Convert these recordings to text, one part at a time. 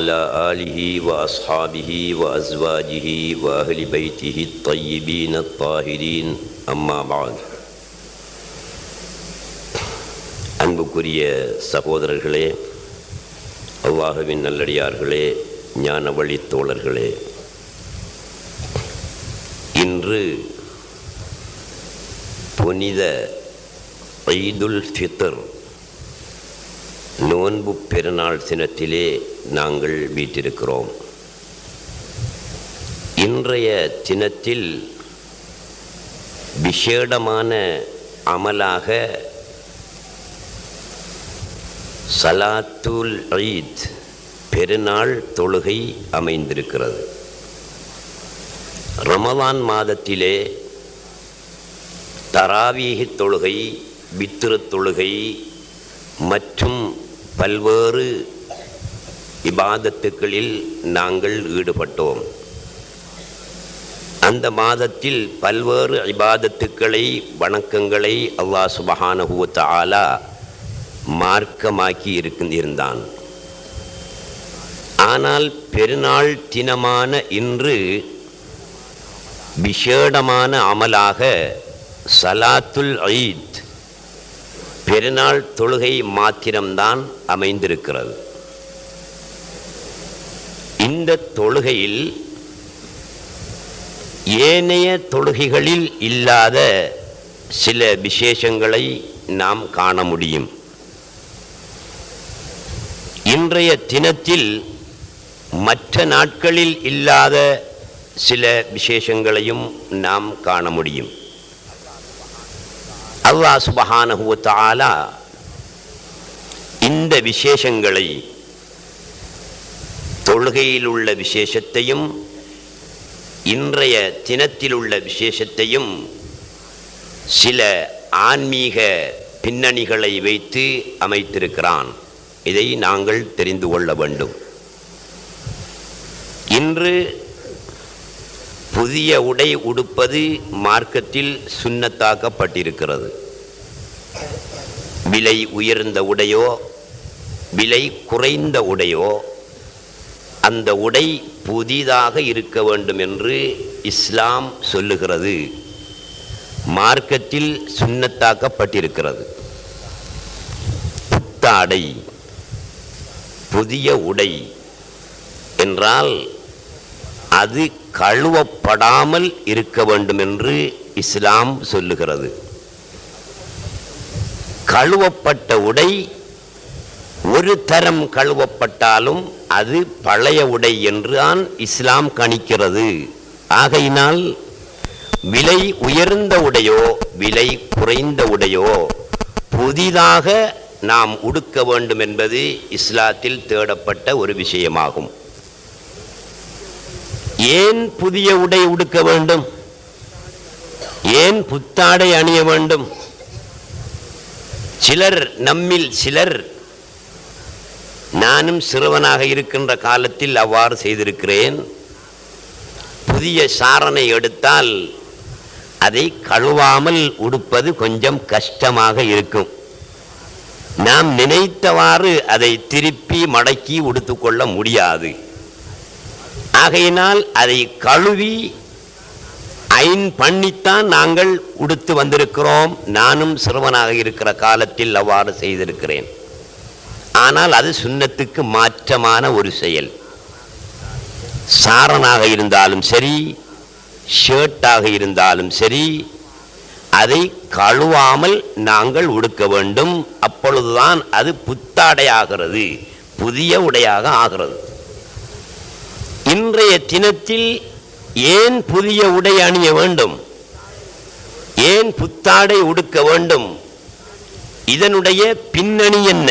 وعلى آله وأصحابه وأزواجه وأهل بيته الطيبين الطاهرين أما بعد அன்புக்குரிய சகோதரர்களே, அல்லாஹ்வின் நல்லடியார்களே, ஞான வழி தோழர்களே, இன்று புனித ஈதுல் ஃபித்ர் நோன்பு பெருநாள் தினத்திலே நாங்கள் வீற்றிருக்கிறோம். இன்றைய தினத்தில் விசேடமான அமலாக சலாத்துல் ஈத் பெருநாள் தொழுகை அமைந்திருக்கிறது. ரமலான் மாதத்திலே தராவீஹ் தொழுகை, வித்ர் தொழுகை மற்றும் பல்வேறு இபாதத்துக்களில் நாங்கள் ஈடுபட்டோம். அந்த மாதத்தில் பல்வேறு இபாதத்துக்களை, வணக்கங்களை அல்லாஹ் சுப்ஹானஹு வ தஆலா மார்க்கமாக்கி இருந்தான். ஆனால் பெருநாள் தினமான இன்று விசேடமான அமலாக சலாத்துல் ஈத் பெருநாள் தொழுகை மாத்திரம்தான் அமைந்திருக்கிறது. இந்த தொழுகையில் ஏனைய தொழுகைகளில் இல்லாத சில விசேஷங்களை நாம் காண முடியும். இன்றைய தினத்தில் மற்ற நாட்களில் இல்லாத சில விசேஷங்களையும் நாம் காண முடியும். அல்லாஹ் சுப்ஹானஹு வ தஆலா இந்த விசேஷங்களை, தொழுகையில் உள்ள விசேஷத்தையும் இன்றைய தினத்தில் உள்ள விசேஷத்தையும் சில ஆன்மீக பின்னணிகளை வைத்து அமைத்திருக்கிறான். இதை நாங்கள் தெரிந்து கொள்ள வேண்டும். இன்று புதிய உடை உடுப்பது மார்க்கத்தில் சுன்னத்தாக்கப்பட்டிருக்கிறது. விலை உயர்ந்த உடையோ விலை குறைந்த உடையோ அந்த உடை புதிதாக இருக்க வேண்டும் என்று இஸ்லாம் சொல்லுகிறது. மார்க்கத்தில் சுன்னத்தாக்கப்பட்டிருக்கிறது. புத்தாடை, புதிய உடை என்றால் அது கழுவப்படாமல் இருக்க வேண்டும் என்று இஸ்லாம் சொல்லுகிறது. கழுவப்பட்ட உடை ஒரு தரம் கழுவப்பட்டாலும் அது பழைய உடை என்றுதான் இஸ்லாம் கணிக்கிறது. ஆகையினால் விலை உயர்ந்த உடையோ விலை குறைந்த உடையோ புதிதாக நாம் உடுக்க வேண்டும் என்பது இஸ்லாத்தில் தேடப்பட்ட ஒரு விஷயமாகும். ஏன் புதிய உடை உடுக்க வேண்டும்? ஏன் புத்தாடை அணிய வேண்டும்? நம்மில் சிலர், நானும் சிறுவனாக இருக்கின்ற காலத்தில் அவ்வாறு செய்திருக்கிறேன். புதிய சாரனை எடுத்தால் அதை கழுவாமல் உடுப்பது கொஞ்சம் கஷ்டமாக இருக்கும். நாம் நினைத்தவாறு அதை திருப்பி மடக்கி உடுத்துக்கொள்ள முடியாது. ஆகையினால் அதை கழுவி அயன் பண்ணித்தான் நாங்கள் உடுத்து வந்திருக்கிறோம். நானும் சிறுவனாக இருக்கிற காலத்தில் அவ்வாறு செய்திருக்கிறேன். ஆனால் அது சுன்னத்துக்கு மாற்றமான ஒரு செயல். சாரனாக இருந்தாலும் சரி, ஷர்ட்டாக இருந்தாலும் சரி, அதை கழுவாமல் நாங்கள் உடுக்க வேண்டும். அப்பொழுதுதான் அது புத்தாடையாகிறது, புதிய உடையாக ஆகிறது. இன்றைய தினத்தில் ஏன் புதிய உடை அணிய வேண்டும்? ஏன் புத்தாடை உடுக்க வேண்டும்? இதனுடைய பின்னணி என்ன?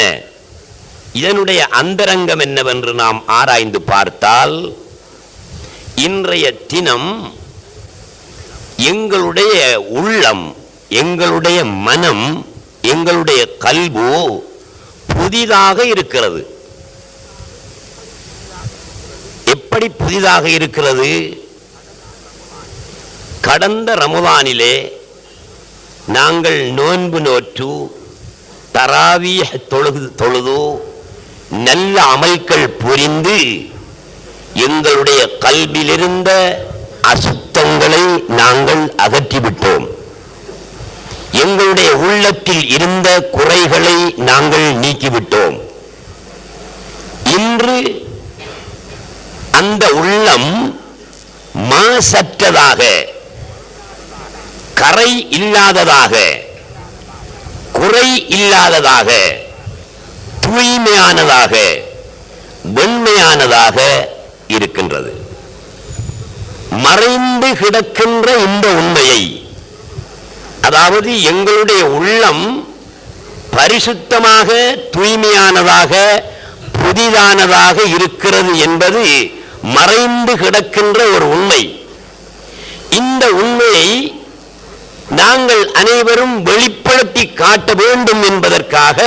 இதனுடைய அந்தரங்கம் என்னவென்று நாம் ஆராய்ந்து பார்த்தால், இன்றைய தினம் எங்களுடைய உள்ளம், எங்களுடைய மனம், எங்களுடைய கல்பு புதிதாக இருக்கிறது. எப்படி புதிதாக இருக்கிறது? கடந்த ரமலானிலே நாங்கள் நோன்பு நோற்று தராவீஹ் தொழுது நல்ல அமல்கள் புரிந்து எங்களுடைய கல்வியிலிருந்த அசுத்தங்களை நாங்கள் அகற்றிவிட்டோம். எங்களுடைய உள்ளத்தில் இருந்த குறைகளை நாங்கள் நீக்கிவிட்டோம். இன்று அந்த உள்ளம் மாசற்றதாக, கரை இல்லாததாக, குறை இல்லாததாக, தூய்மையானதாக, வெண்மையானதாக இருக்கின்றது. மறைந்து கிடக்கின்ற இந்த உண்மையை, அதாவது எங்களுடைய உள்ளம் பரிசுத்தமாக, தூய்மையானதாக, புதிதானதாக இருக்கிறது என்பது மறைந்து கிடக்கின்ற ஒரு உண்மை. இந்த உண்மையை நாங்கள் அனைவரும் வெளிப்படுத்தி காட்ட வேண்டும் என்பதற்காக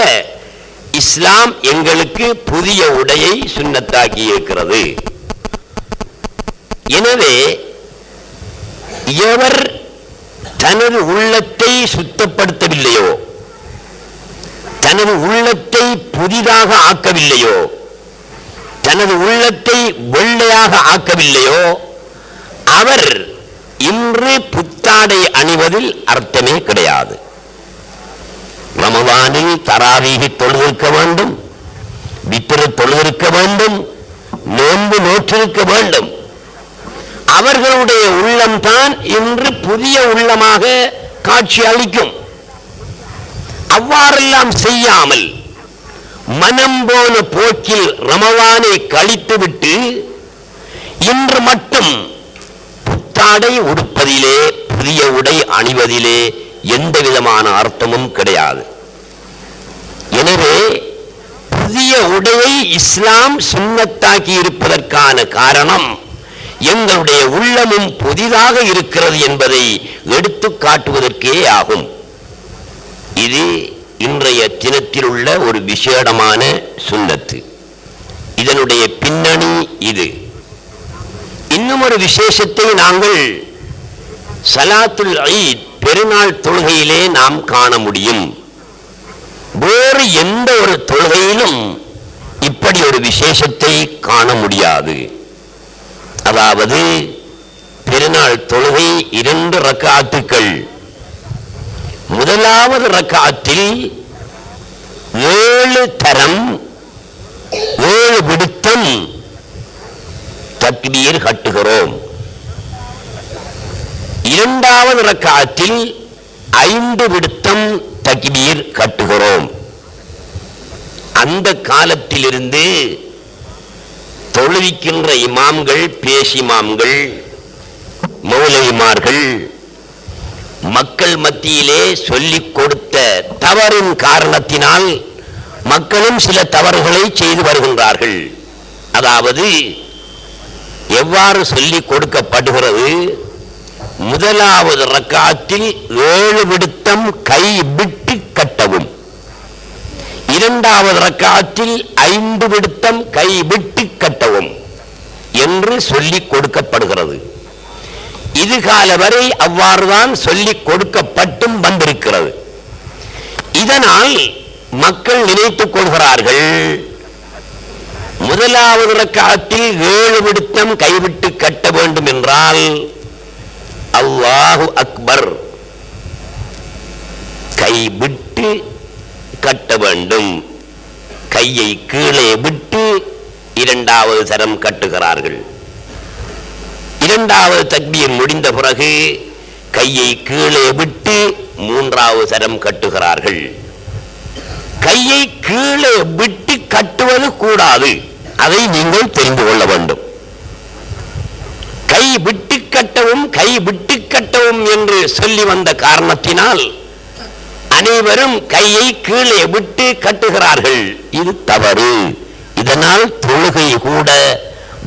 இஸ்லாம் எங்களுக்கு புதிய உடையை சுன்னத்தாக்கி இருக்கிறது. எனவே எவர் தனது உள்ளத்தை சுத்தப்படுத்தவில்லையோ, தனது உள்ளத்தை புதிதாக ஆக்கவில்லையோ, தனது உள்ளத்தை வெள்ளையாக ஆக்கவில்லையோ, அவர் இன்று புத்தாடை அணிவதில் அர்த்தமே கிடையாது. ரமவானில் தராவீஹ் தொழுதிருக்க வேண்டும், வித்ர் தொழுதிருக்க வேண்டும், நோன்பு நோற்றிருக்க வேண்டும். அவர்களுடைய உள்ளம்தான் இன்று புதிய உள்ளமாக காட்சி அளிக்கும். அவ்வாறெல்லாம் செய்யாமல் மனம் போன போக்கில் ரமவானை கழித்துவிட்டு இன்று மட்டும் புத்தாடை உடுப்பதிலே, புதிய உடை அணிவதிலே எந்த விதமான அர்த்தமும் கிடையாது. எனவே புதிய உடையை இஸ்லாம் சுன்னத்தாக்கி இருப்பதற்கான காரணம் எங்களுடைய உள்ளமும் புதிதாக இருக்கிறது என்பதை எடுத்து காட்டுவதற்கே ஆகும். இது இன்றைய தினத்தில் உள்ள ஒரு விசேடமான சுன்னத்து. இதனுடைய பின்னணி இது. இன்னும் ஒரு விசேஷத்தை நாங்கள் ஸலாத்துல் ஈத் பெருநாள் தொழுகையிலே நாம் காண முடியும். வேறு எந்த ஒரு தொழுகையிலும் இப்படி ஒரு விசேஷத்தை காண முடியாது. அதாவது பெருநாள் தொழுகை 2 ரக்காத்துக்கள். முதலாவது ரக்காத்தில் 7 தரம் 7 விடுத்தம் தக்பீர் கட்டுகிறோம். இரண்டாவது ரக்காத்தில் 5 விடுத்தம் தக்பீர் கட்டுகிறோம். அந்த காலத்திலிருந்து தொழுவிக்கின்ற இமாம்கள், பேசிமாம்கள், மௌலவிமார்கள் மக்கள் மத்தியிலே சொல்லிக் கொடுத்த தவறின் காரணத்தினால் மக்களும் சில தவறுகளை செய்து வருகின்றார்கள். அதாவது எவ்வாறு சொல்லிக் கொடுக்கப்படுகிறது? முதலாவது ரக்காத்தில் 7 விடுத்தம் கை விட்டு கட்டவும், இரண்டாவது ரக்காத்தில் 5 விடுத்தம் கை விட்டு கட்டவும் என்று சொல்லிக் கொடுக்கப்படுகிறது. இதுகால வரை அவ்வாறுதான் சொல்லிக் கொடுக்கப்பட்டும் வந்திருக்கிறது. இதனால் மக்கள் நினைத்துக் கொள்கிறார்கள், முதலாவது ரக்காத்தில் 7 விடுத்தம் கைவிட்டு கட்ட வேண்டும் என்றால் அல்லாஹு அக்பர் கைவிட்டு கட்ட வேண்டும். கையை கீழே விட்டு இரண்டாவது சரம் கட்டுகிறார்கள். இரண்டாவது தக்பீர் முடிந்த பிறகு கையை கீழே விட்டு மூன்றாவது சரம் கட்டுகிறார்கள். கையை கீழே விட்டு கட்டுவது கூடாது, அதை நீங்கள் தெரிந்து கொள்ள வேண்டும். கை விட்டு கட்டவும் கை விட்டு கட்டவும் என்று சொல்லி வந்த காரணத்தினால் அனைவரும் கையை கீழே விட்டு கட்டுகிறார்கள். இது தவறு. இதனால் தொழுகை கூட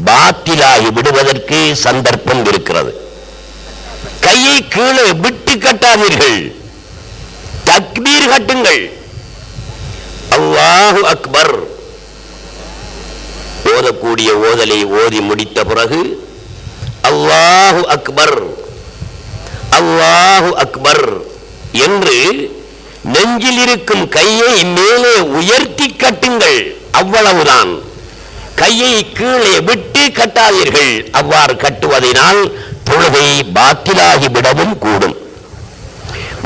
பாத்திலாகி விடுவதற்கு சந்தர்ப்பம் இருக்கிறது. கையை கீழே விட்டு கட்டாதீர்கள், தக்பீர் கட்டுங்கள். அல்லாஹு அக்பர் ஓதக்கூடிய ஓதலை ஓதி முடித்த பிறகு அல்லாஹு அக்பர் அல்லாஹு அக்பர் என்று நெஞ்சில் இருக்கும் கையை மேலே உயர்த்தி கட்டுங்கள். அவ்வளவுதான். கையை கீழே விட்டு கட்டாதீர்கள். அவ்வாறு கட்டுவதனால் தொழுகை பாத்திலாகிவிடவும் கூடும்.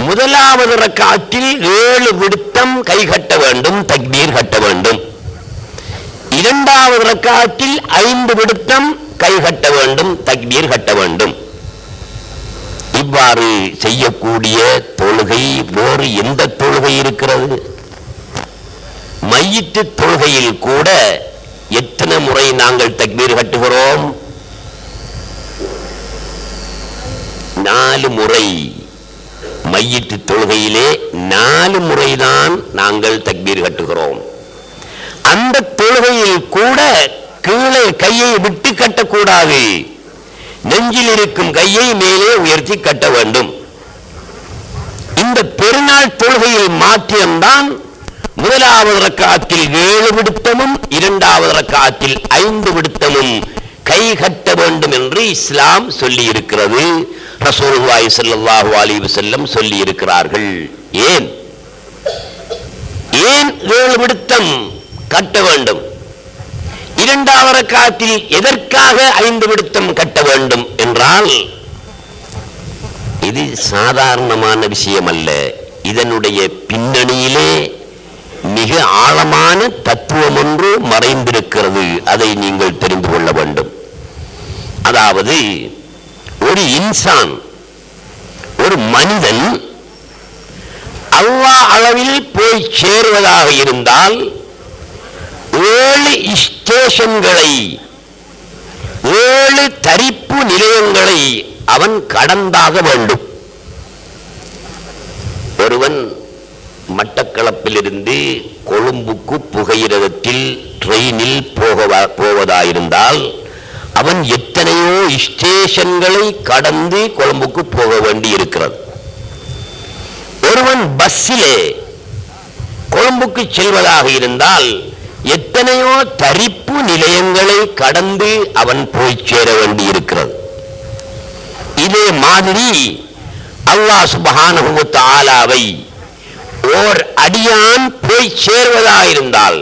முதலாவது ரக்காத்தில் 7 விடுத்தம் கை கட்ட வேண்டும், தக்பீர் கட்ட வேண்டும். இரண்டாவது ரக்காத்தில் 5 விடுத்தம் கை கட்ட வேண்டும், தக்பீர் கட்ட வேண்டும். இவ்வாறு செய்யக்கூடிய தொழுகை வேறு எந்த தொழுகை இருக்கிறது? மையித்து தொழுகையில் கூட எத்தனை முறை நாங்கள் தக்பீர் கட்டுகிறோம்? 4 முறை. மையித்து தொழுகையிலே 4 முறைதான் நாங்கள் தக்பீர் கட்டுகிறோம். அந்த தொழுகையில் கூட கீழே கையை விட்டு கட்டக்கூடாது. நெஞ்சில் இருக்கும் கையை மேலே உயர்த்தி கட்ட வேண்டும். இந்த பெருநாள் தொழுகையில் மாற்றியம்தான் முதலாவது ரக்காத்தில் 7 விடுத்தமும் இரண்டாவது ரக்காத்தில் 5 விடுத்தமும் கை கட்ட வேண்டும் என்று இஸ்லாம் சொல்லி இருக்கிறது. ரசூலுல்லாஹி ஸல்லல்லாஹு அலைஹி வஸல்லம் சொல்லி இருக்கிறார்கள். ஏன் 7 விடுத்தம் கட்ட வேண்டும்? இரண்டாவது ரக்காத்தில் எதற்காக 5 விடுத்தம் கட்ட வேண்டும் என்றால், இது சாதாரணமான விஷயம் அல்ல. இதனுடைய பின்னணியிலே மிக ஆழமான தத்துவம் ஒன்று மறைந்திருக்கிறது. அதை நீங்கள் தெரிந்து கொள்ள வேண்டும். அதாவது ஒரு இன்சான், ஒரு மனிதன் அல்லாஹ் அளவில் போய் சேருவதாக இருந்தால் 7 ஸ்டேஷன்களை, 7 தரிப்பு நிலையங்களை அவன் கடந்தாக வேண்டும். ஒருவன் மட்டக்களப்பிலிருந்து கொழும்புக்கு புகையிரதத்தில் ட்ரெயினில் போவதாயிருந்தால் அவன் எத்தனையோ ஸ்டேஷன்களை கடந்து கொழும்புக்கு போக வேண்டி இருக்கிறது. ஒருவன் பஸ்ஸிலே கொழும்புக்கு செல்வதாக இருந்தால் எத்தனையோ தரிப்பு நிலையங்களை கடந்து அவன் போய் சேர வேண்டி இருக்கிறது. இதே மாதிரி அல்லாஹ் சுப்ஹானஹு வ தஆலாவை ஓர் அடியான் போய் சேர்வதாக இருந்தால்,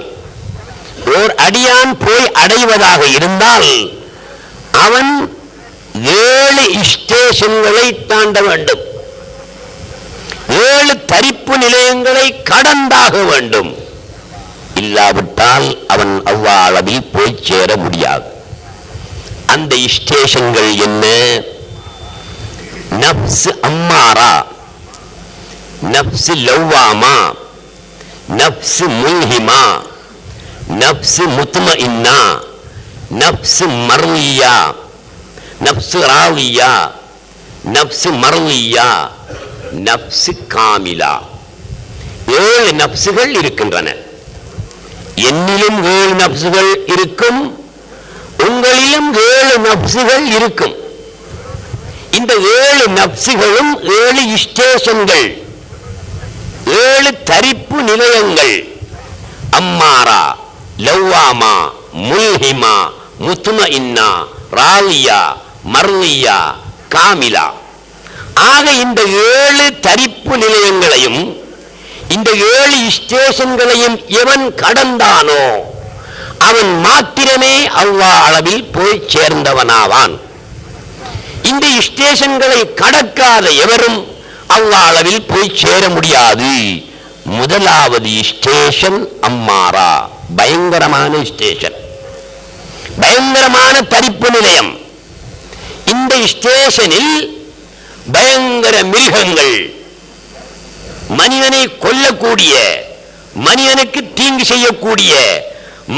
ஓர் அடியான் போய் அடைவதாக இருந்தால் அவன் 7 ஸ்டேஷன்களை தாண்ட வேண்டும், 7 தரிப்பு நிலையங்களை கடந்தாக வேண்டும். இல்லாவிட்டால் அவன் அல்லாஹ் அளவில் போய் சேர முடியாது. அந்த ஸ்டேஷன்கள் என்ன? நப்ஸ் அம்மாரா, நப்ஸ் லவ்வாமா, நப்ஸ் முல்ஹிமா, நப்ஸ் முத்மஇன்னா, நப்ஸ் மர்லியா, நப்ஸ் ராவியா, நப்ஸ் மர்லியா, நப்ஸ் காமிலா. 7 நப்சுகள் இருக்கின்றன. என்னிலும் 7 நப்சுகள் இருக்கும், உங்களிலும் 7 நப்சுகள் இருக்கும். இந்த 7 நப்சுகளும் 7 ஸ்டேஷன்கள், 7 தரிப்பு நிலையங்கள். அம்மாரா, லவ்வாமா, முல்ஹிமா, முத்மஇன்னா, ராலியா, மர்லியா, காமிலா. ஆக இந்த 7 தரிப்பு நிலையங்களையும் இந்த 7 ஸ்டேஷன்களையும் எவன் கடந்தானோ அவன் மாத்திரமே அல்லாஹ் அளவில் போய் சேர்ந்தவனாவான். இந்த ஸ்டேஷன்களை கடக்காத எவரும் அல்லாஹ் அளவில் போய் சேர முடியாது. முதலாவது ஸ்டேஷன் அம்மாரா, பயங்கரமான ஸ்டேஷன், பயங்கரமான தரிப்பு நிலையம். இந்த ஸ்டேஷனில் பயங்கர மிருகங்கள், மனிதனை கொல்லக்கூடிய, மனிதனுக்கு தீங்கு செய்யக்கூடிய,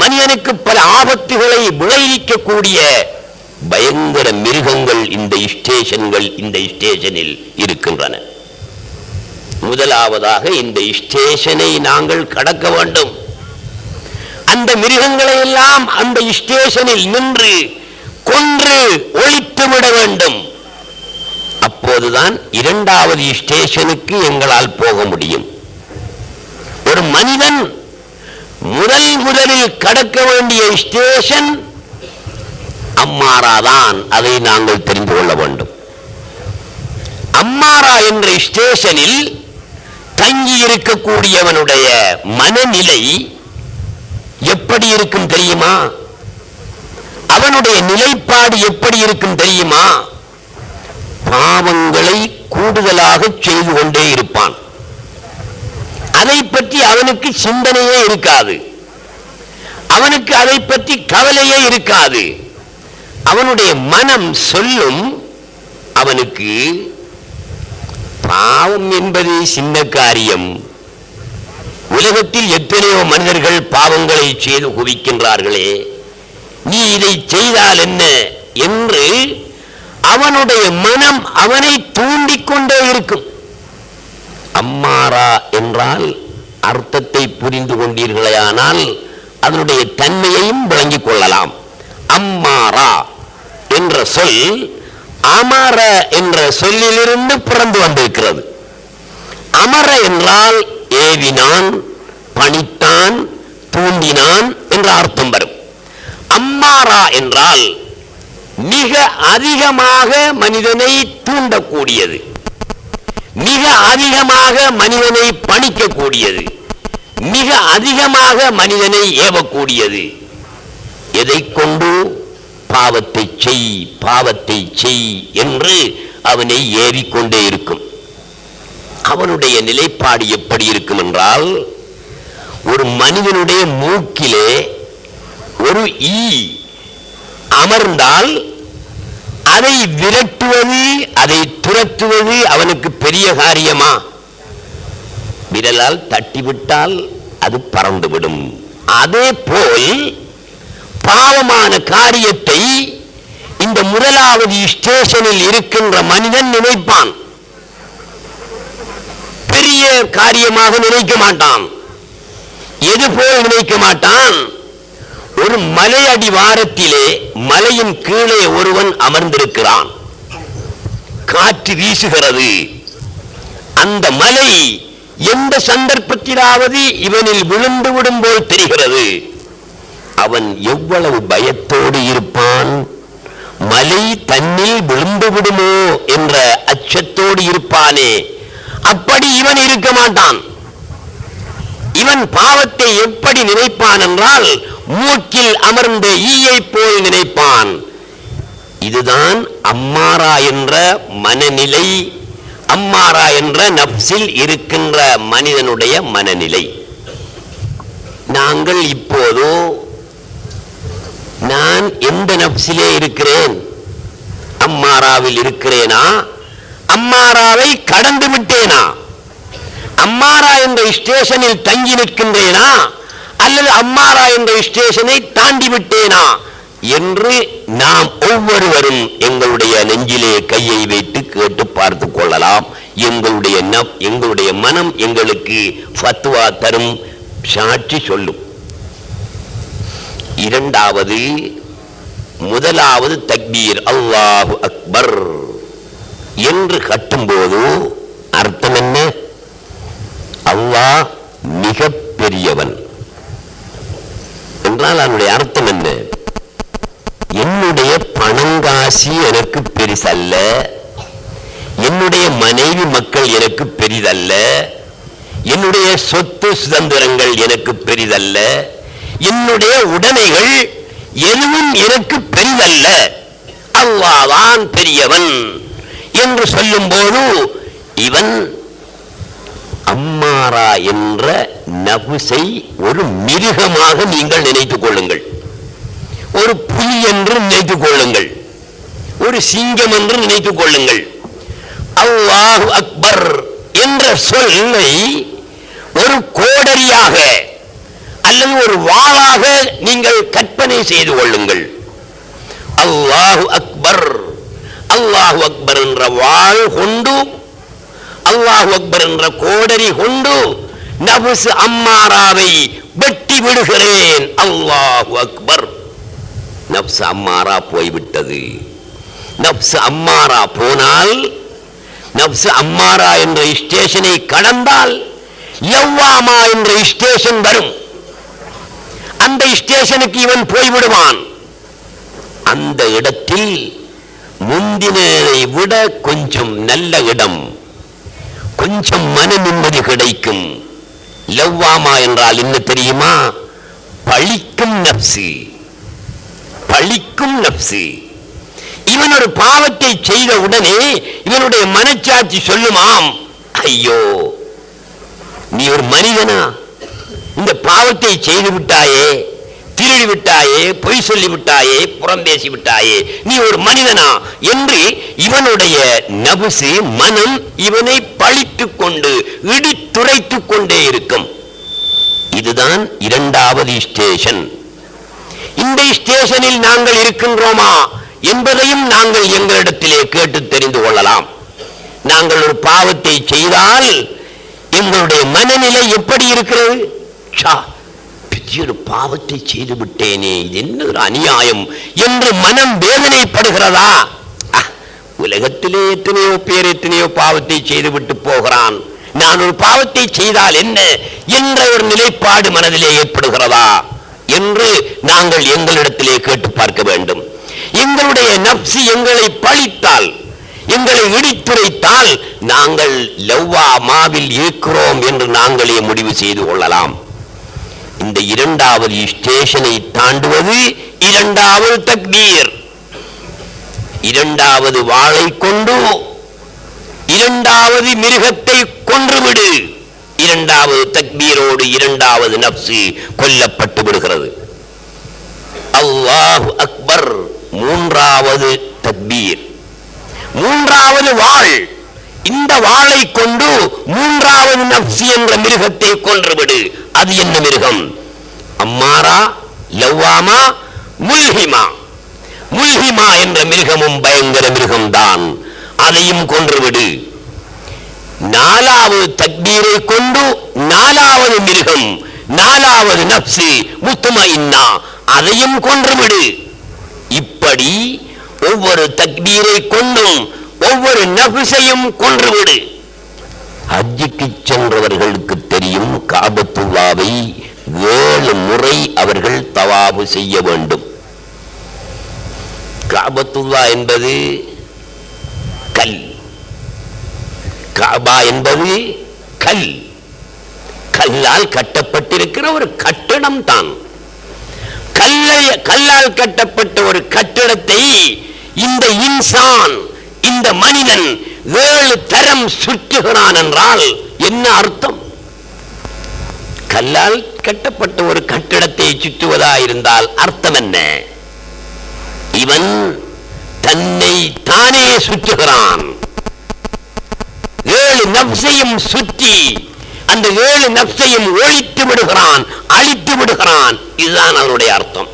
மனிதனுக்கு பல ஆபத்துகளை விளைவிக்கக்கூடிய பயங்கர மிருகங்கள் இந்த ஸ்டேஷன்கள், இந்த ஸ்டேஷனில் இருக்கின்றன. முதலாவதாக இந்த ஸ்டேஷனை நாங்கள் கடக்க வேண்டும். அந்த மிருகங்களை எல்லாம் அந்த ஸ்டேஷனில் நின்று கொன்று ஒழித்துவிட வேண்டும். அப்போதுதான் இரண்டாவது ஸ்டேஷனுக்கு எங்களால் போக முடியும். ஒரு மனிதன் முதலில் கடக்க வேண்டிய ஸ்டேஷன் அம்மாராதான். அதை நாங்கள் தெரிந்து கொள்ள வேண்டும். அம்மாரா என்ற ஸ்டேஷனில் தங்கி இருக்கக்கூடியவனுடைய மனநிலை எப்படி இருக்கும் தெரியுமா? அவனுடைய நிலைப்பாடு எப்படி இருக்கும் தெரியுமா? பாவங்களை கூடுதலாக செய்து கொண்டே இருப்பான். அதை பற்றி அவனுக்கு சிந்தனையே இருக்காது, அவனுக்கு அதை பற்றி கவலையே இருக்காது. அவனுடைய மனம் சொல்லும் அவனுக்கு பாவம் என்பது சின்ன காரியம், உலகத்தில் எத்தனையோ மனிதர்கள் பாவங்களை செய்து குவிக்கின்றார்களே, நீ இதை செய்தால் என்ன என்று அவனுடைய மனம் அவனை தூண்டிக்கொண்டே இருக்கும். அம்மாரா என்றால் அர்த்தத்தை புரிந்து கொண்டீர்களேயானால் அதனுடைய தன்மையையும் விளங்கிக் கொள்ளலாம். அம்மாரா என்ற சொல் அமர என்ற சொல்லிலிருந்து பிறந்து வந்திருக்கிறது. அமர என்றால் ஏவினான், பணித்தான், தூண்டினான் என்ற அர்த்தம் வரும். அம்மாரா என்றால் மிக அதிகமாக மனிதனை தூண்டக்கூடியது, மிக அதிகமாக மனிதனை பணிக்கக்கூடியது, மிக அதிகமாக மனிதனை ஏவக்கூடியது. எதை கொண்டு? பாவத்தை செய், பாவத்தை செய் என்று அவனை ஏவிக்கொண்டே இருக்கும். அவனுடைய நிலைப்பாடு எப்படி இருக்கும் என்றால், ஒரு மனிதனுடைய மூக்கிலே ஒரு ஈ அமர்ந்தால் அதை விரட்டுவது, அதை துரத்துவது அவனுக்கு பெரிய காரியமா? விரலால் தட்டிவிட்டால் அது பறந்துவிடும். அதே போல் பாவமான காரியத்தை இந்த முதலாவது ஸ்டேஷனில் இருக்கின்ற மனிதன் நினைப்பான், பெரிய காரியமாக நினைக்க மாட்டான். எது போல் நினைக்க மாட்டான்? ஒரு மலை அடிவாரத்திலே மலையின் கீழே ஒருவன் அமர்ந்திருக்கிறான், காற்று வீசுகிறது. அந்த மலை எந்த சந்தர்ப்பத்திலாவது இவனில் விழுந்து விடும் போல் தெரிகிறது. அவன் எவ்வளவு பயத்தோடு இருப்பான்! மலை தன்னில் விழுந்து விடுமோ என்ற அச்சத்தோடு இருப்பானே, அப்படி இவன் இருக்க மாட்டான். இவன் பாவத்தை எப்படி நினைப்பான் என்றால், மூக்கில் அமர்ந்த ஈயை போல் நினைப்பான். இதுதான் அம்மாரா என்ற மனநிலை, அம்மாரா என்ற நப்சில் இருக்கின்ற மனிதனுடைய மனநிலை. நாங்கள் இப்போது நான் எந்த நப்சிலே இருக்கிறேன்? அம்மாராவில் இருக்கிறேனா? அம்மாராவை கடந்து விட்டேனா? அம்மாரா என்ற ஸ்டேஷனில் தங்கி நிற்கின்றேனா அல்லது அம்மாரா என்ற ஸ்டேஷனை தாண்டி விட்டேனா என்று நாம் ஒவ்வொருவரும் எங்களுடைய நெஞ்சிலே கையை வைத்து கேட்டு பார்த்து கொள்ளலாம். எங்களுடைய மனம் எங்களுக்கு ஃபத்வா தரும், சாட்சி சொல்லும். இரண்டாவது, முதலாவது தக்பீர் அல்லாஹு அக்பர் என்று கட்டும்போது அர்த்தம் என்ன? அல்லாஹ் மிக பெரியவன் என்றால் அதனுடைய அர்த்தம் என்ன? என்னுடைய பணங்காசி எனக்கு பெரிசல்ல, என்னுடைய மனைவி மக்கள் எனக்கு பெரிதல்ல, என்னுடைய சொத்து சுதந்திரங்கள் எனக்கு பெரிதல்ல, என்னுடைய உடைமைகள் எதுவும் எனக்கு பெரிதல்ல, அல்லாஹ்தான் பெரியவன் என்று சொல்லும் போது இவன் அம்மாரா என்ற நபுசை ஒரு மிருகமாக நீங்கள் நினைத்துக் கொள்ளுங்கள், ஒரு புலி என்று நினைத்துக் கொள்ளுங்கள், ஒரு சிங்கம் என்று நினைத்துக் கொள்ளுங்கள். அல்லாஹு அக்பர் என்ற சொல்லை ஒரு கோடரியாக அல்லது ஒரு வாளாக நீங்கள் கற்பனை செய்து கொள்ளுங்கள். அல்லாஹு அக்பர், அல்லாஹு அக்பர் என்ற வாள் கொண்டு, அல்லாஹு அக்பர் என்ற கோடரி கொண்டு நப்ஸ் அம்மாராவை வெட்டி விடுகிறேன். அல்லாஹு அக்பர். நப்ஸ் அம்மாரா போய்விட்டது. நப்ஸ் அம்மாரா போனால், நப்ஸ் அம்மாரா என்ற ஸ்டேஷனை கடந்தால் லவ்வாமா என்ற ஸ்டேஷன் வரும். அந்த ஸ்டேஷனுக்கு இவன் போய்விடுவான். அந்த இடத்தில் முந்தினதை விட கொஞ்சம் நல்ல இடம், கொஞ்சம் மன நிம்மதி கிடைக்கும். லவ்வாமா என்றால் என்ன தெரியுமா? பழிக்கும் நப்சு, பழிக்கும் நப்சு. இவன் ஒரு பாவத்தை செய்த உடனே இவனுடைய மனச்சாட்சி சொல்லுமாம், ஐயோ நீ ஒரு மனிதனா, இந்த பாவத்தை செய்து விட்டாயே, திருடி விட்டாயே, பொய் சொல்லி விட்டாயே, புறம் பேசி விட்டாயே, நீ ஒரு மனிதனா என்று இவனுடைய நபுசு மனம் இவனை பழித்துக் கொண்டு இடித்துரைத்துக் கொண்டே இருக்கும். இதுதான் இரண்டாவது ஸ்டேஷன். இந்த ஸ்டேஷனில் நாங்கள் இருக்கின்றோமா என்பதையும் நாங்கள் எங்களிடத்திலே கேட்டு தெரிந்து கொள்ளலாம். நாங்கள் ஒரு பாவத்தை செய்தால் எங்களுடைய மனநிலை எப்படி இருக்கிறது? ஒரு பாவத்தை செய்து விட்டேனே, இது என்ன ஒரு அநியாயம் என்று மனம் வேதனைப்படுகிறதா? உலகத்திலே எத்தனையோ பேர் எத்தனையோ பாவத்தை செய்துவிட்டு போகிறான், நான் ஒரு பாவத்தை செய்தால் என்ன என்ற ஒரு நிலைப்பாடு மனதிலே ஏற்படுகிறதா என்று நாங்கள் எங்களிடத்திலே கேட்டு பார்க்க வேண்டும். எங்களுடைய நப்சு எங்களை பழித்தால், எங்களை இடித்துரைத்தால் நாங்கள் லவ்வாமாவில் இருக்கிறோம் என்று நாங்களே முடிவு செய்து கொள்ளலாம். இந்த இரண்டாவது ஸ்டேஷனை தாண்டுவது இரண்டாவது தக்பீர். இரண்டாவது வாளை கொண்டு இரண்டாவது மிருகத்தை கொன்றுவிடு. இரண்டாவது தக்பீரோடு இரண்டாவது நப்சு கொல்லப்பட்டு விடுகிறது. அல்லாஹு அக்பர் மூன்றாவது தக்பீர், மூன்றாவது வாள். இந்த வாளை கொண்டு மூன்றாவது நப்சு என்ற மிருகத்தை கொன்றுவிடு. அது என்ன மிருகம்? அம்மாரா, லவ்வாமா, முல்ஹிமா. முல்ஹிமா என்ற மிருகமும் பயங்கர மிருகம்தான், அதையும் கொன்றுவிடு. நாலாவது தக்பீரை கொண்டு நாலாவது மிருகம், நாலாவது நப்சு முத்துமைன்னா, அதையும் கொன்றுவிடு. இப்படி ஒவ்வொரு தக்பீரை கொண்டும் ஒவ்வொரு நப்சையும் கொன்றுவிடு. ஹஜ்ஜுக்கு சென்றவர்களுக்கு தெரியும், காபத்துல்லாவை 7 முறை அவர்கள் தவாபு செய்ய வேண்டும். காபத்துல்லா என்பது கல், காபா என்பது கல், கல்லால் கட்டப்பட்டிருக்கிற ஒரு கட்டடம் தான். கல்லால் கட்டப்பட்ட ஒரு கட்டடத்தை இந்த இன்சான், இந்த மனிதன் 7 தரம் சுற்றுகிறான் என்றால் என்ன அர்த்தம்? கல்லால் கட்டப்பட்ட ஒரு கட்டிடத்தை சுற்றுவதா இருந்தால் அர்த்தம் என்ன? இவன் தன்னை தானே சுற்றுகிறான். 7 நப்சையும் சுற்றி அந்த 7 நப்சையும் ஒழித்து விடுகிறான், அழித்து விடுகிறான். இதுதான் அவனுடைய அர்த்தம்.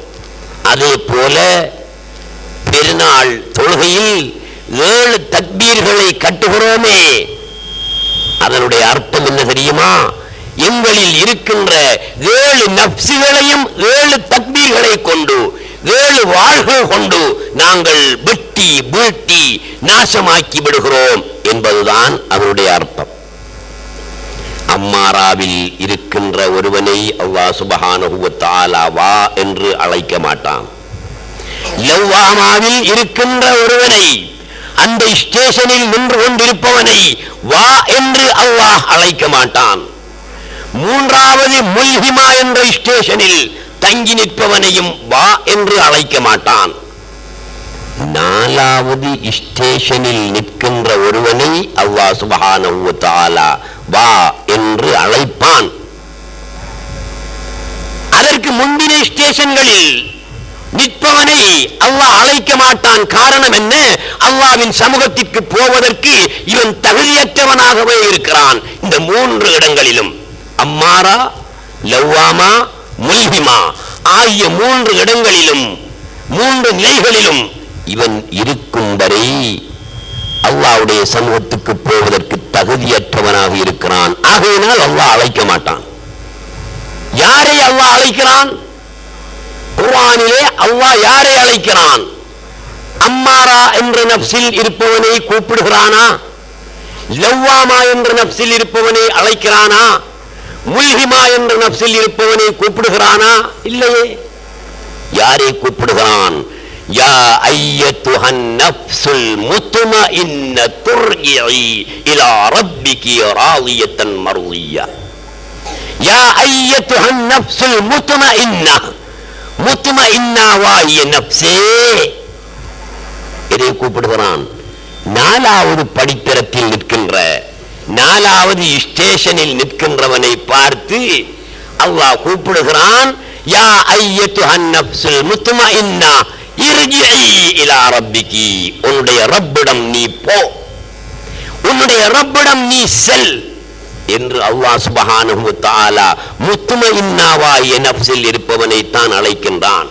அதே போல பெருநாள் தொழுகையில் 7 தக்பீர்களை கட்டுகிறோமே, அதனுடைய அர்த்தம் என்ன தெரியுமா? எங்களில் இருக்கின்ற 7 நப்சுகளையும் 7 தக்பீர்களை கொண்டு 7 வாள்கள் கொண்டு நாங்கள் வெட்டி வீழ்த்தி நாசமாக்கி விடுகிறோம் என்பதுதான் அவருடைய அர்த்தம். அம்மாராவில் இருக்கின்ற ஒருவனை அல்லாஹ் சுப்ஹானஹு வ தஆலா வா என்று அழைக்க மாட்டான். லவ்வாமாவில் இருக்கின்ற ஒருவனை, அந்த ஸ்டேஷனில் நின்று கொண்டிருப்பவனை வா என்று அல்லாஹ் அழைக்க மாட்டான். மூன்றாவது முல்ஹிமா என்ற ஸ்டேஷனில் தங்கி நிற்பவனையும் வா என்று அழைக்க மாட்டான். நாலாவது ஸ்டேஷனில் நிற்கின்ற ஒருவனை அல்லாஹ் சுப்ஹானஹு வ தஆலா வா என்று அழைப்பான். அதற்கு முந்தின ஸ்டேஷன்களில் நிற்பவனை அல்லாஹ் அழைக்க மாட்டான். காரணம் என்ன? அல்லாஹ்வின் சமூகத்திற்கு போவதற்கு இவன் தகுதியற்றவனாகவே இருக்கிறான். இந்த 3 இடங்களிலும், அம்மாரா, லவ்வாமா, முல்ஹிமா ஆகிய 3 இடங்களிலும், 3 நிலைகளிலும் இவன் இருக்கும் வரை அல்லாஹ்வுடைய சமூகத்துக்கு போவதற்கு தகுதியற்றவனாக இருக்கிறான். ஆகையினால் அல்லாஹ் அழைக்க மாட்டான். யாரை அல்லாஹ் அழைக்கிறான்? குர்ஆனிலே அல்லாஹ் யாரை அழைக்கிறான்? அம்மாரா என்ற நப்சில் இருப்பவனை கூப்பிடுகிறானா? லவ்வாமா என்ற நப்சில் இருப்பவனை அழைக்கிறானா? முல்ஹிமா என்ற நப்சில் இருப்பவனை கூப்பிடுகிறானா? இல்லையே. யாரை கூப்பிடுகிறான்? யா அய்யத்துஹன் நஃப்ஸுல் முத்மஇன்ன துர்ஜிஇ இலா ரப்பிகி ராதியத்தன் மர்தியா. யா அய்யத்துஹன் நஃப்ஸுல் முத்மஇன்னா, முத்மஇன்னாவாகிய நஃப்ஸே, இதை கூப்பிடுகிறான். 4வது படித்தரத்தில் நிற்கின்ற, 4வது ஸ்டேஷனில் நிற்கின்றவனை பார்த்து அல்லாஹ் கூப்பிடுகிறான். யா அய்யத்துஹன் நஃப்ஸுல் முத்மஇன்னா இர்ஜிஇ இலா ரப்பிகி, உன்னுடைய ரப்பிடம் நீ போ, உன்னுடைய ரப்பிடம் நீ செல் என்று அல்லாஹ் சுப்ஹானஹு வ தஆலா முத்மஇன்னாவாகிய நஃப்ஸில் இருப்பவனை தான் அழைக்கின்றான்.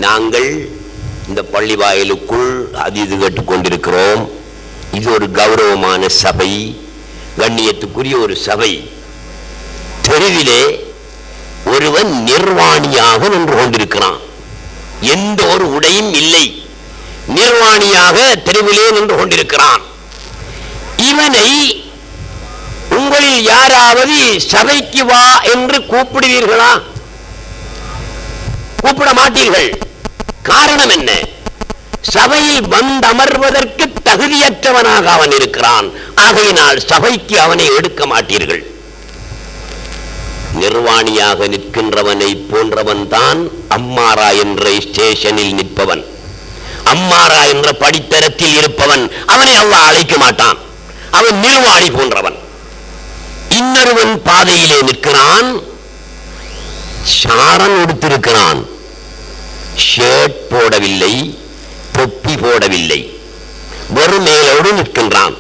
நாங்கள் இந்த பள்ளி வாயிலுக்குள் ஹதீஸ் கேட்டுக் கொண்டிருக்கிறோம். இது ஒரு கௌரவமான சபை, கண்ணியத்துக்குரிய ஒரு சபை. தெருவிலே ஒருவன் நிர்வாணியாக நின்று கொண்டிருக்கிறான். எந்த ஒரு உடையும் இல்லை, நிர்வாணியாக தெருவிலே நின்று கொண்டிருக்கிறான். இவனை உங்களில் யாராவது சபைக்கு வா என்று கூப்பிடுவீர்களா? கூப்பிட மாட்டீர்கள். காரணம் என்ன? சபையில் வந்தமர்வதற்கு தகுதியற்றவனாக அவன் இருக்கிறான். ஆகையினால் சபைக்கு அவனை எடுக்க மாட்டீர்கள். நிர்வாணியாக நிற்கின்றவனை போன்றவன் தான் அம்மாரா என்ற ஸ்டேஷனில் நிற்பவன், அம்மாரா என்ற படித்தரத்தில் இருப்பவன். அவனை அல்லாஹ் அழைக்க மாட்டான். அவன் நிர்வாணி போன்றவன். இன்னொருவன் பாதையிலே நிற்கிறான், ஷாரன் உடுத்திருக்கிறான், ஷர்ட் போடவில்லை, தொப்பி போடவில்லை, வெறும் மேலோடு நிற்கின்றான்.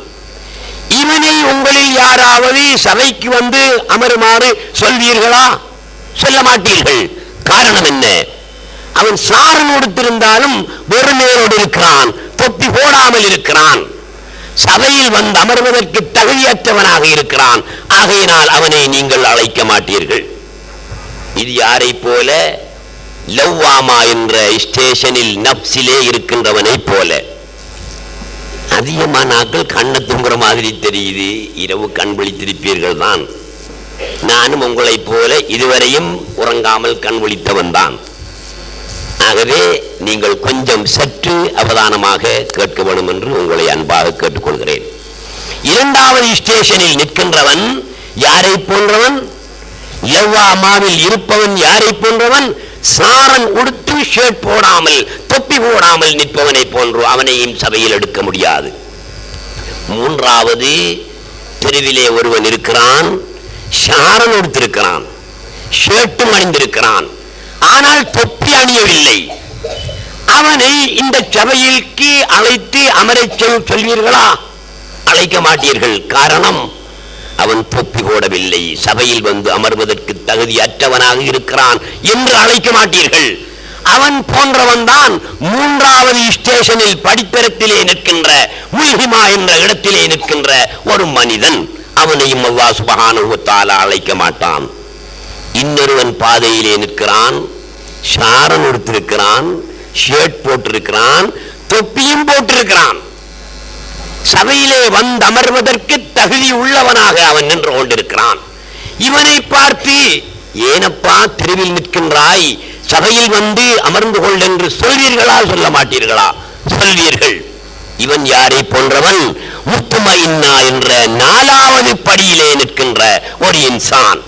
இவனை உங்களில் யாராவது சபைக்கு வந்து அமருமாறு சொல்வீர்களா? சொல்ல மாட்டீர்கள். காரணம் என்ன? அவன் சாரன் உடுத்திருந்தாலும் வெறும் மேலோடு இருக்கிறான், தொப்பி போடாமல் இருக்கிறான். சபையில் வந்து அமர்வதற்கு தகுதியற்றவனாக இருக்கிறான். ஆகையினால் அவனை நீங்கள் அழைக்க மாட்டீர்கள். இது யாரை போல? லவ்வாமா என்ற ஸ்டேஷனில் நப்சிலே இருக்கின்றவனை போல. அதிகமான நாட்கள் கண்ணை தூங்குற மாதிரி தெரியுது. இரவு கண் விழித்திருப்பீர்கள் தான். நானும் உங்களை போல இதுவரையும் உறங்காமல் கண் விழித்தவன் தான். ஆகவே நீங்கள் கொஞ்சம் சற்று அவதானமாக கேட்க வேண்டும் என்று உங்களை அன்பாக கேட்டுக்கொள்கிறேன். 2வது ஸ்டேஷனில் நிற்கின்றவன் யாரை போன்றவன்? லவ்வாமாவில் இருப்பவன் யாரை போன்றவன்? சாரன் உடுத்து ஷர்ட் போடாமல் தொப்பி போடாமல் நிற்பவனை போன்று. அவனையும் சபையில் எடுக்க முடியாது. 3வது தெருவிலே ஒருவன் இருக்கிறான், ஷாரன் உடுத்திருக்கிறான், ஷர்ட்டும் அணிந்திருக்கிறான், ஆனால் தொப்பி அணியவில்லை. அவனை இந்த சபையிற்கு அழைத்து அமரச் சொல்வீர்களா? அழைக்க மாட்டீர்கள். காரணம், அவன் தொப்பி போடவில்லை, சபையில் வந்து அமர்வதற்கு தகுதி அற்றவனாக இருக்கிறான் என்று அழைக்க மாட்டீர்கள். அவன் போன்றவன் தான் 3வது ஸ்டேஷனில் படித்தரத்திலே நிற்கின்ற முல்ஹிமா என்ற இடத்திலே நிற்கின்ற ஒரு மனிதன். அவனையும் அல்லாஹ் சுப்ஹானஹு வ தஆலா அழைக்க மாட்டான். இன்னொருவன் பாதையிலே நிற்கிறான், ஷாரன் உடுத்திருக்கிறான், ஷர்ட் போட்டிருக்கிறான், தொப்பியும் போட்டிருக்கிறான். சபையிலே வந்து அமர்வதற்கு தகுதி உள்ளவனாக அவன் நின்று கொண்டிருக்கிறான். இவனை பார்த்து, ஏனப்பா தெருவில் நிற்கின்றாய், சபையில் வந்து அமர்ந்து கொள் என்று சொல்வீர்களா? சொல்ல மாட்டீர்களா? சொல்வீர்கள். இவன் யாரை போன்றவன்? முத்மஇன்னா என்ற 4வது படியிலே நிற்கின்ற ஒரு இன்சான்.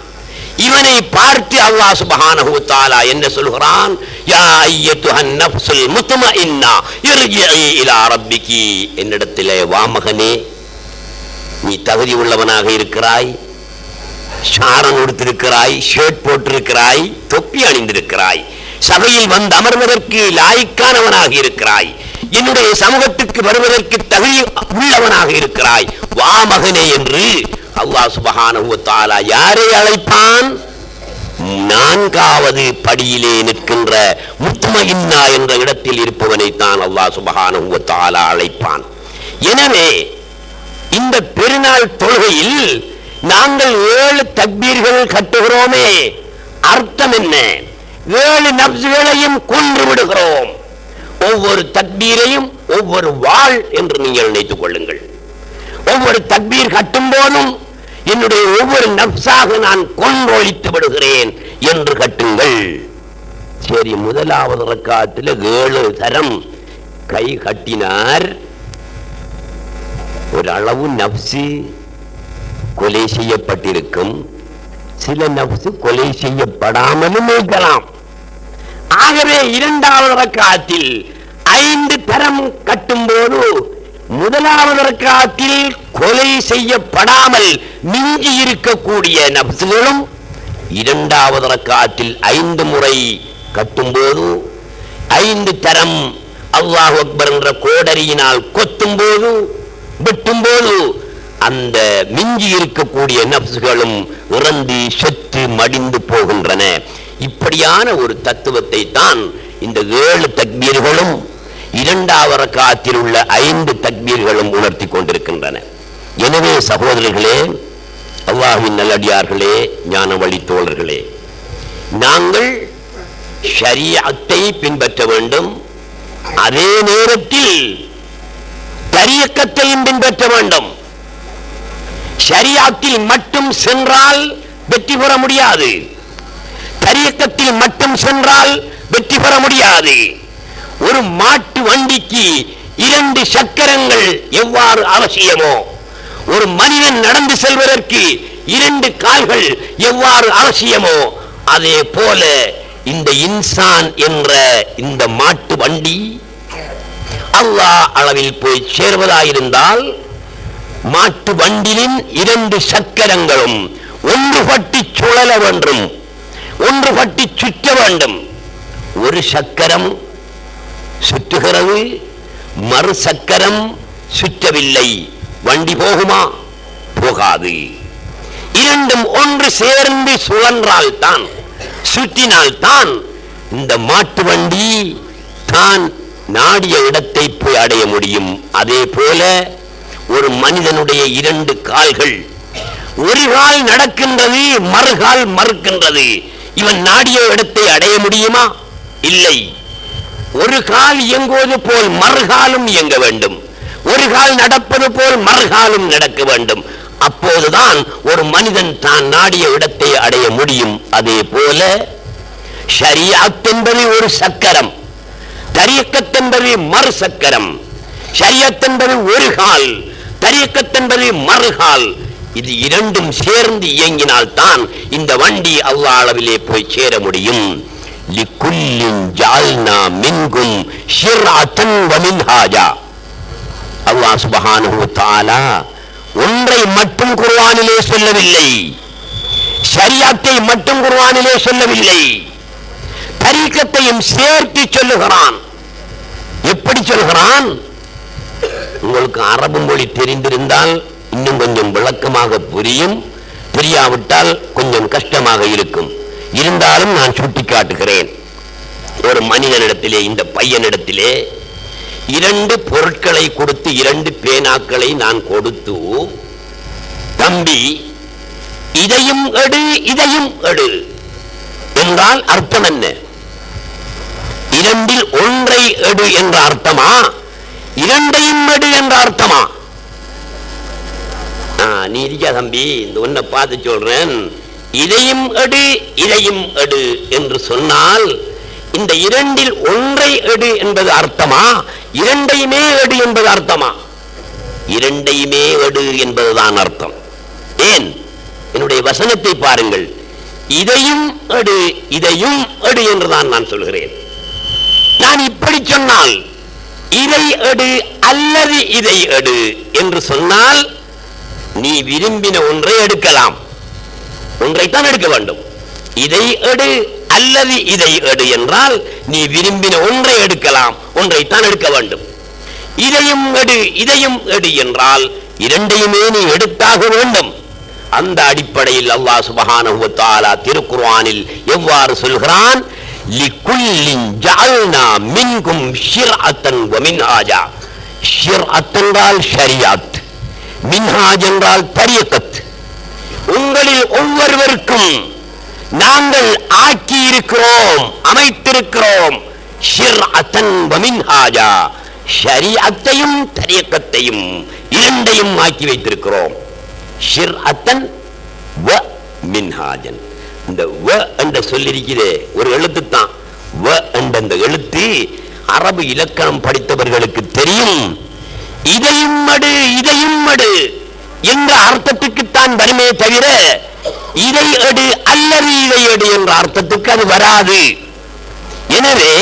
இவனை பார்த்து அல்லாஹ் சுப்ஹானஹு வ தஆலா என்ன சொல்கிறான்? யா அய்யத்துஹன் நஃப்ஸுல் முத்மஇன்னா இர்ஜிஇ இலா ரப்பிகி, என்னிடத்திலே வா மகனே, நீ தகுதி உள்ளவனாக இருக்கிறாய், ஷாரன் உடுத்திருக்கிறாய், ஷர்ட் போட்டிருக்கிறாய், தொப்பி அணிந்திருக்கிறாய், சபையில் வந்து அமர்வதற்கு லாய்க்கானவனாக இருக்கிறாய், என்னுடைய சமூகத்துக்கு வருவதற்கு தகுதி உள்ளவனாக இருக்கிறாய், வா மகனே என்று அல்லாஹ் சுப்ஹானஹு வ தஆலா யாரை அழைப்பான்? 4வது படியிலே நிற்கின்ற முத்மஇன்னா என்ற இடத்தில் இருப்பவனை தான் அல்லாஹ் சுப்ஹானஹு வ தஆலா அழைப்பான். எனவே இந்த பெருநாள் தொழுகையில் நாங்கள் 7 தக்பீர்கள் கட்டுகிறோமே, அர்த்தம் என்ன? 7 நப்சுகளையும் கொன்று விடுகிறோம். ஒவ்வொரு தக்பீரையும் ஒவ்வொரு வாள் என்று நீங்கள் நினைத்துக் கொள்ளுங்கள். ஒவ்வொரு தக்பீர் கட்டும் போதும் என்னுடைய ஒவ்வொரு நப்சாக நான் கொன்றொழித்து விடுகிறேன் என்று கட்டுங்கள். சரி, முதலாவது ரக்காத்தில் 7 தரம் கை கட்டினார். ஒரு அளவு நப்சு கொலை செய்யப்பட்டிருக்கும், சில நப்சு கொலை செய்யப்படாமலும் இருக்கலாம். ஆகவே இரண்டாவது ரக்காத்தில் 5 தரம் கட்டும் போது முதலாவது ரக்காத்தில் கொலை செய்யப்படாமல் மிஞ்சி இருக்கக்கூடிய நப்சுகளும் இரண்டாவது ரக்காத்தில் 5 முறை கட்டும் போது 5 தரம் அல்லாஹ் அக்பர் என்ற கோடரியினால் கொத்தும் போது வெட்டும் போது அந்த மிஞ்சி இருக்கக்கூடிய நப்சுகளும் இறந்து செத்து மடிந்து போகின்றன. இப்படியான ஒரு தத்துவத்தை தான் இந்த 7 தக்பீர்களும் இரண்டாவது ரக்காத்தில் உள்ள 5 தக்பீர்களும் உணர்த்தி கொண்டிருக்கின்றன. எனவே சகோதரர்களே, அல்லாஹ்வின் நல்லடியார்களே, ஞான வழி தோழர்களே, நாங்கள் ஷரீஅத்தை பின்பற்ற வேண்டும். அதே நேரத்தில் தரீக்கத்தையும் பின்பற்ற வேண்டும். ஷரீஅத்தில் மட்டும் சென்றால் வெற்றி பெற முடியாது. தரீக்கத்தில் மட்டும் சென்றால் வெற்றி பெற முடியாது. ஒரு மாட்டு வண்டிக்கு 2 சக்கரங்கள் எவ்வாறு அவசியமோ, ஒரு மனிதன் நடந்து செல்வதற்கு 2 கால்கள் எவ்வாறு அவசியமோ, அதே போல இந்த இன்சான் என்ற இந்த மாட்டு வண்டி அல்லாஹ் அளவில் போய் சேர்வதாயிருந்தால் மாட்டு வண்டியின் 2 சக்கரங்களும் ஒன்றுபட்டு சுழல வேண்டும், ஒன்றுபட்டு சுற்ற வேண்டும். ஒரு சக்கரம் சுற்றுகிறது, மறு சக்கரம் சுற்றவில்லை, வண்டி போகுமா? போகாது. இரண்டும் ஒன்று சேர்ந்து சுழன்றால் தான், சுற்றினால் தான் இந்த மாட்டு வண்டி தான் நாடிய இடத்தை போய் அடைய முடியும். அதே போல ஒரு மனிதனுடைய 2 கால்கள், ஒரு கால் நடக்கின்றது, மறுகால் மறுக்கின்றது. இவன் நாடிய இடத்தை அடைய முடியுமா? இல்லை. ஒரு கால் இயங்குவது போல் மறுகாலும் இயங்க வேண்டும், ஒரு கால் நடப்பது போல் மறுகாலும் நடக்க வேண்டும். அப்போதுதான் ஒரு மனிதன் தான் நாடிய இடத்தை அடைய முடியும். அதே போல ஷரீஅத் என்பது ஒரு சக்கரம், தரீக்கத் என்பது மறு சக்கரம். ஷரீஅத் என்பது ஒரு கால், தரீக்கத் என்பது மறுகால். இது இரண்டும் சேர்ந்து இயங்கினால் தான் இந்த வண்டி அல்லாஹ் அளவிலே போய் சேர முடியும். லிக்குல்லின் ஜஅல்னா மின்கும் ஷிர்அத்தன் வ மின்ஹாஜா. அல்லாஹ் சுப்ஹானஹு வ தஆலா ஒன்றை மட்டும் குர்ஆனிலே சொல்லவில்லை, ஷரீஅத்தை மட்டும் குர்ஆனிலே சொல்லவில்லை, தரீக்கத்தையும் சேர்த்து சொல்லுகிறான். எப்படி சொல்கிறான்? உங்களுக்கு அரபு மொழி தெரிந்திருந்தால் இன்னும் கொஞ்சம் விளக்கமாக புரியும், தெரியாவிட்டால் கொஞ்சம் கஷ்டமாக இருக்கும். இருந்தாலும் நான் சுட்டி காட்டுகிறேன். ஒரு மனிதனிடத்திலே, இந்த பையனிடத்திலே 2 பொருட்களை கொடுத்து, 2 பேனாக்களை நான் கொடுத்து, தம்பி இதையும் எடு இதையும் எடு என்றால் அர்த்தம் என்ன? 2இல் ஒன்றை எடு என்ற அர்த்தமா, 2ஐயும் எடு என்ற அர்த்தமா? நீ இருக்கியா தம்பி, இந்த ஒன்றை பார்த்து சொல்றேன், இதையும் எடு இதையும் எடு என்று சொன்னால் இந்த 2இல் ஒன்றை எடு என்பது அர்த்தமா, 2ஐயுமே எடு என்பது அர்த்தமா? 2ஐயுமே எடு என்பதுதான் அர்த்தம். ஏன்? என்னுடைய வசனத்தை பாருங்கள், இதையும் எடு இதையும் எடு என்றுதான் நான் சொல்கிறேன். நான் இப்படி சொன்னால் இதை எடு அல்லது இதை எடு என்று சொன்னால் நீ விரும்பின ஒன்றை எடுக்கலாம், ஒன்றைத்தான் எடுக்க வேண்டும். இதை எடு அல்லது இதை எடு என்றால் நீ விரும்பின ஒன்றை எடுக்கலாம், ஒன்றைத்தான் எடுக்க வேண்டும். இதையும் எடு இதையும் எடு என்றால் 2ஐயுமே நீ எடுத்தாக வேண்டும். அந்த அடிப்படையில் அல்லாஹ் சுப்ஹானஹு வ தஆலா திருக்குர்ஆனில் எவ்வாறு சொல்கிறான்? லிக்குல்லின் ஜஅல்னா மின்கும் ஷிர்அத்தன் வ மின்ஹாஜா. ஷிர்அத் என்றால் ஷரீஅத், மின்ஹாஜ் என்றால் தரீக்கத். உங்களில் ஒவ்வொருவருக்கும் நாங்கள் ஆக்கி இருக்கிறோம், அமைத்திருக்கிறோம் ஷிர்அத்தன் வ மின்ஹாஜா, ஷரீஅத்தையும் தரீக்கத்தையும் 2ஐயும் ஆக்கி வைத்திருக்கிறோம். ஷிர்அத்தன் வ மின்ஹாஜன். இந்த வ என்ற சொல்லிருக்கிறே ஒரு எழுத்து தான். வ என்ற அந்த எழுத்து அரபு இலக்கணம் படித்தவர்களுக்கு தெரியும். இதையும் மடு இதையும் மடு என்ற அர்த்தத்துக்குத்தான் வருமே தவிர இதை எடு அல்லது இதை எடு என்ற அர்த்தத்துக்கு அது வராது. எனவே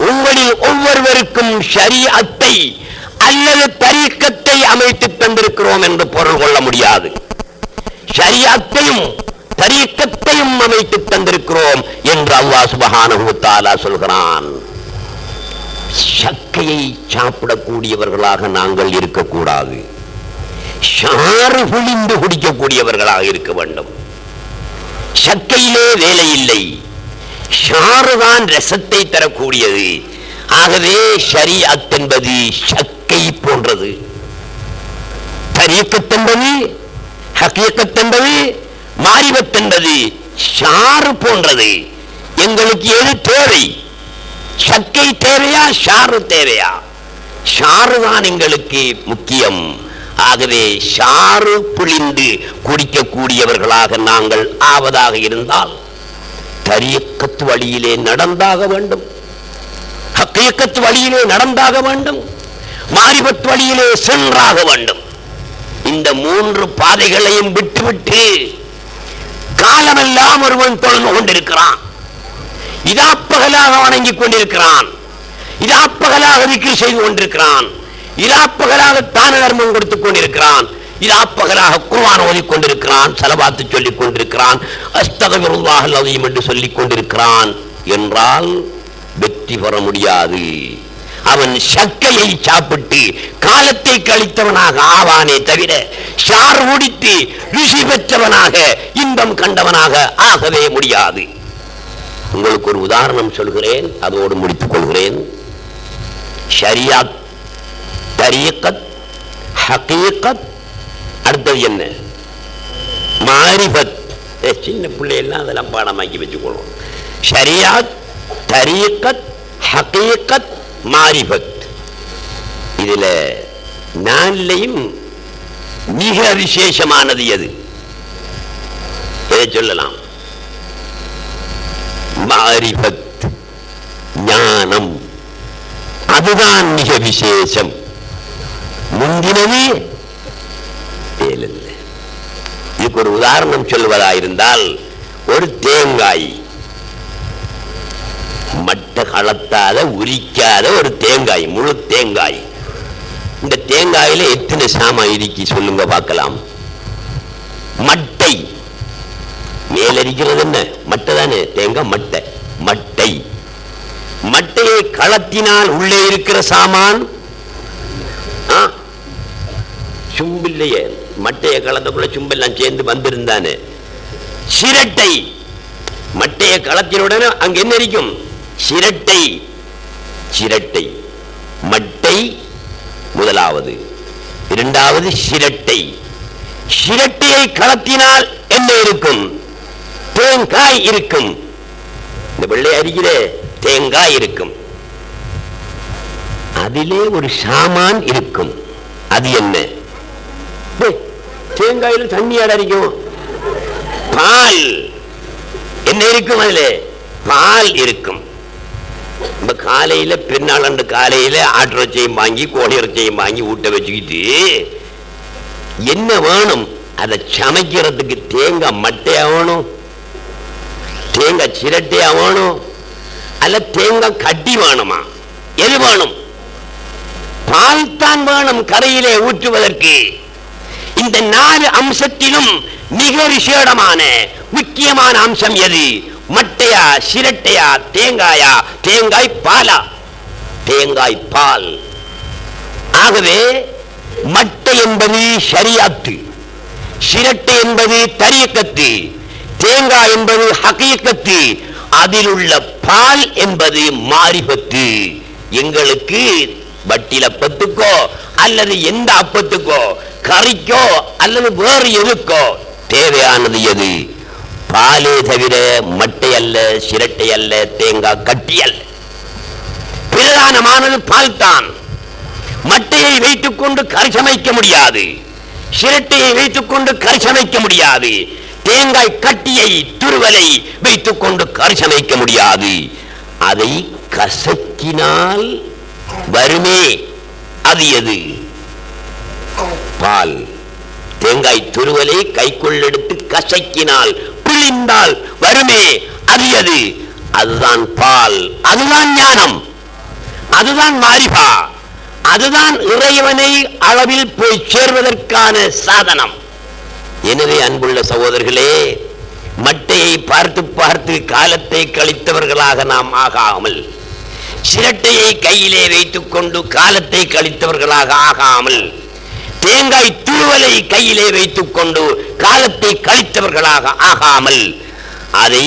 உங்களில் ஒவ்வொருவருக்கும் ஷரீஅத்தை அல்லது தரீக்கத்தை அமைத்து தந்திருக்கிறோம் என்று பொருள் கொள்ள முடியாது. ஷரீஅத்தையும் தரீக்கத்தையும் அமைத்து தந்திருக்கிறோம் என்று அல்லாஹ் சுப்ஹானஹு வ தஆலா சொல்கிறான். சக்கையை சாப்பிடக்கூடியவர்களாக நாங்கள் இருக்கக்கூடாது. ஷாறு புளிந்து குடிக்கக்கூடியவர்களாக இருக்க வேண்டும். சக்கையிலே வேலை இல்லை, ஷாறுதான் ரசத்தை தரக்கூடியது. ஆகவே ஷரீஅத் என்பது சக்கை போன்றது, தரீக்கத் என்பது, ஹகீகத் என்பது, மாரிபத் என்பது ஷாறு போன்றது. எங்களுக்கு எது தேவை? சக்கை தேவையா, ஷாறு தேவையா? ஷாறு தான் எங்களுக்கு முக்கியம். ஆகவே ஷாறு புளிந்து குடிக்கக்கூடியவர்களாக நாங்கள் ஆவதாக இருந்தால் தரீக்கத் வழியிலே நடந்தாக வேண்டும், ஹகீகத் வழியிலே நடந்தாக வேண்டும், மாரிபத் வழியிலே சென்றாக வேண்டும். இந்த மூன்று பாதைகளையும் விட்டுவிட்டு காலமெல்லாம் ஒருவன் தொழுது கொண்டிருக்கிறான், இதாப்பகலாக வணங்கிக் கொண்டிருக்கிறான், இதாப்பகலாக திக்ர் செய்து கொண்டிருக்கிறான், இராப்பகலாக தான தர்மம் கொடுத்துக் கொண்டிருக்கிறான், இராப்பகலாக குர்ஆன் ஓதிக் கொண்டிருக்கிறான், ஸலவாத்து சொல்லிக் கொண்டிருக்கிறான், அஸ்தக்ஃபிருல்லாஹல் அஸீம் என்று சொல்லிக் கொண்டிருக்கிறான் என்றால் வெற்றி பெற முடியாது. அவன் சக்கையை சாப்பிட்டு காலத்தை கழித்தவனாக ஆவானே தவிர ஷார் குடித்து ருசி பெற்றவனாக இன்பம் கண்டவனாக ஆகவே முடியாது. உங்களுக்கு ஒரு உதாரணம் சொல்கிறேன், அதோடு முடித்துக் கொள்கிறேன். ஷரீஅத், தரீக்கத், ஹகீகத், அடுத்தது என்ன? மாரிபத். சின்ன பிள்ளையெல்லாம் அதெல்லாம் பாடமாக்கி வச்சுக்கொள்வோம். ஷரீஅத், தரீக்கத், ஹகீகத், மாரிபத். இதுல நான்லையும் மிக விசேஷமானது எது? எதை சொல்லலாம்? மாரிபத், ஞானம். அதுதான் மிக விசேஷம். முந்தினது வேலில்லை. இதுக்கு ஒரு உதாரணம் சொல்வதாயிருந்தால், ஒரு தேங்காய், மட்டை கலத்தாத உரிக்காத ஒரு தேங்காய், முழு தேங்காய். இந்த தேங்காயில எத்தனை சாமா இருக்கு சொல்லுங்க பார்க்கலாம். மட்டை மேலரிக்கிறது என்ன? மட்டை தானே, தேங்காய் மட்டை. மட்டை, மட்டையை களத்தினால் உள்ளே இருக்கிற சாமான் சும்பில்லையே. மட்டையை களத்துக்குள்ள சும்பெல்லாம் சேர்ந்து வந்திருந்தானே. சிரட்டை, மட்டையை களத்தினுடனே அங்க என்ன இருக்கும்? சிரட்டை. சிரட்டை, மட்டை முதலாவது, இரண்டாவது சிரட்டை. சிரட்டையை களத்தினால் என்ன இருக்கும்? தேங்காய் இருக்கும். இந்த வெள்ளை அரிக்கிற தேங்காய் இருக்கும். அதிலே ஒரு சாமான் இருக்கும். அது என்ன? தேங்காயில தண்ணி அடரிக்கும். பால் என்ன இருக்கும்? அதுல பால் இருக்கும். இப்ப காலையில பெருநாள் காலையில ஆட்டுறச்சையும் வாங்கி கோழி இறைச்சையும் வாங்கி ஊட்ட வச்சுக்கிட்டு என்ன வேணும்? அதை சமைக்கிறதுக்கு தேங்காய் மட்டையா வேணும், தேங்காய் சிரட்டையா வேணும், அல்ல தேங்காய் கட்டி வேணுமா? எது வேணும்? பால் தான் வேணும் கரையிலே ஊற்றுவதற்கு. இந்த 4 அம்சத்திலும் மிக விசேடமான முக்கியமான அம்சம் எது? மட்டையா, சிரட்டையா, தேங்காயா? தேங்காய் பாலா? தேங்காய் பால். ஆகவே மட்டை என்பது ஷரீஅத்து, சிரட்டை என்பது தரீக்கத்து, தேங்காய் என்பது ஹகீகத்து, அதில் உள்ள பால் என்பது மாரிபத்து. எங்களுக்கு வட்டில் அப்பத்துக்கோ அல்லது எந்த அப்பத்துக்கோ கறிக்கோ அல்லது வேறு எதுக்கோ தேவையானது எது? பாலே தவிர மட்டை அல்ல, சிரட்டை அல்ல, தேங்காய் கட்டி அல்ல. பிரதானமானது பால் தான். மட்டையை வைத்துக் கொண்டு கறி சமைக்க முடியாது, சிரட்டையை வைத்துக் கொண்டு கறி சமைக்க முடியாது, தேங்காய் கட்டியை துருவலை வைத்துக் கொண்டு கறி சமைக்க முடியாது. அதை கசக்கினால் வருமே, அது எது? பால். தேங்காய் துருவலை கைக்குள் எடுத்து கசக்கினால் பிழிந்தால் வருமே அது எது? அதுதான் பால், அதுதான் ஞானம், அதுதான் மாரிபா, அதுதான் இறைவனை அளவில் போய் சேர்வதற்கான சாதனம். எனவே அன்புள்ள சகோதரர்களே, மட்டையை பார்த்து பார்த்து காலத்தை கழித்தவர்களாக நாம் ஆகாமல், சிரட்டையை கையிலே வைத்துக் கொண்டு காலத்தை கழித்தவர்களாக ஆகாமல், தேங்காய் துருவலை கையிலே வைத்துக் கொண்டு காலத்தை கழித்தவர்களாக ஆகாமல், அதை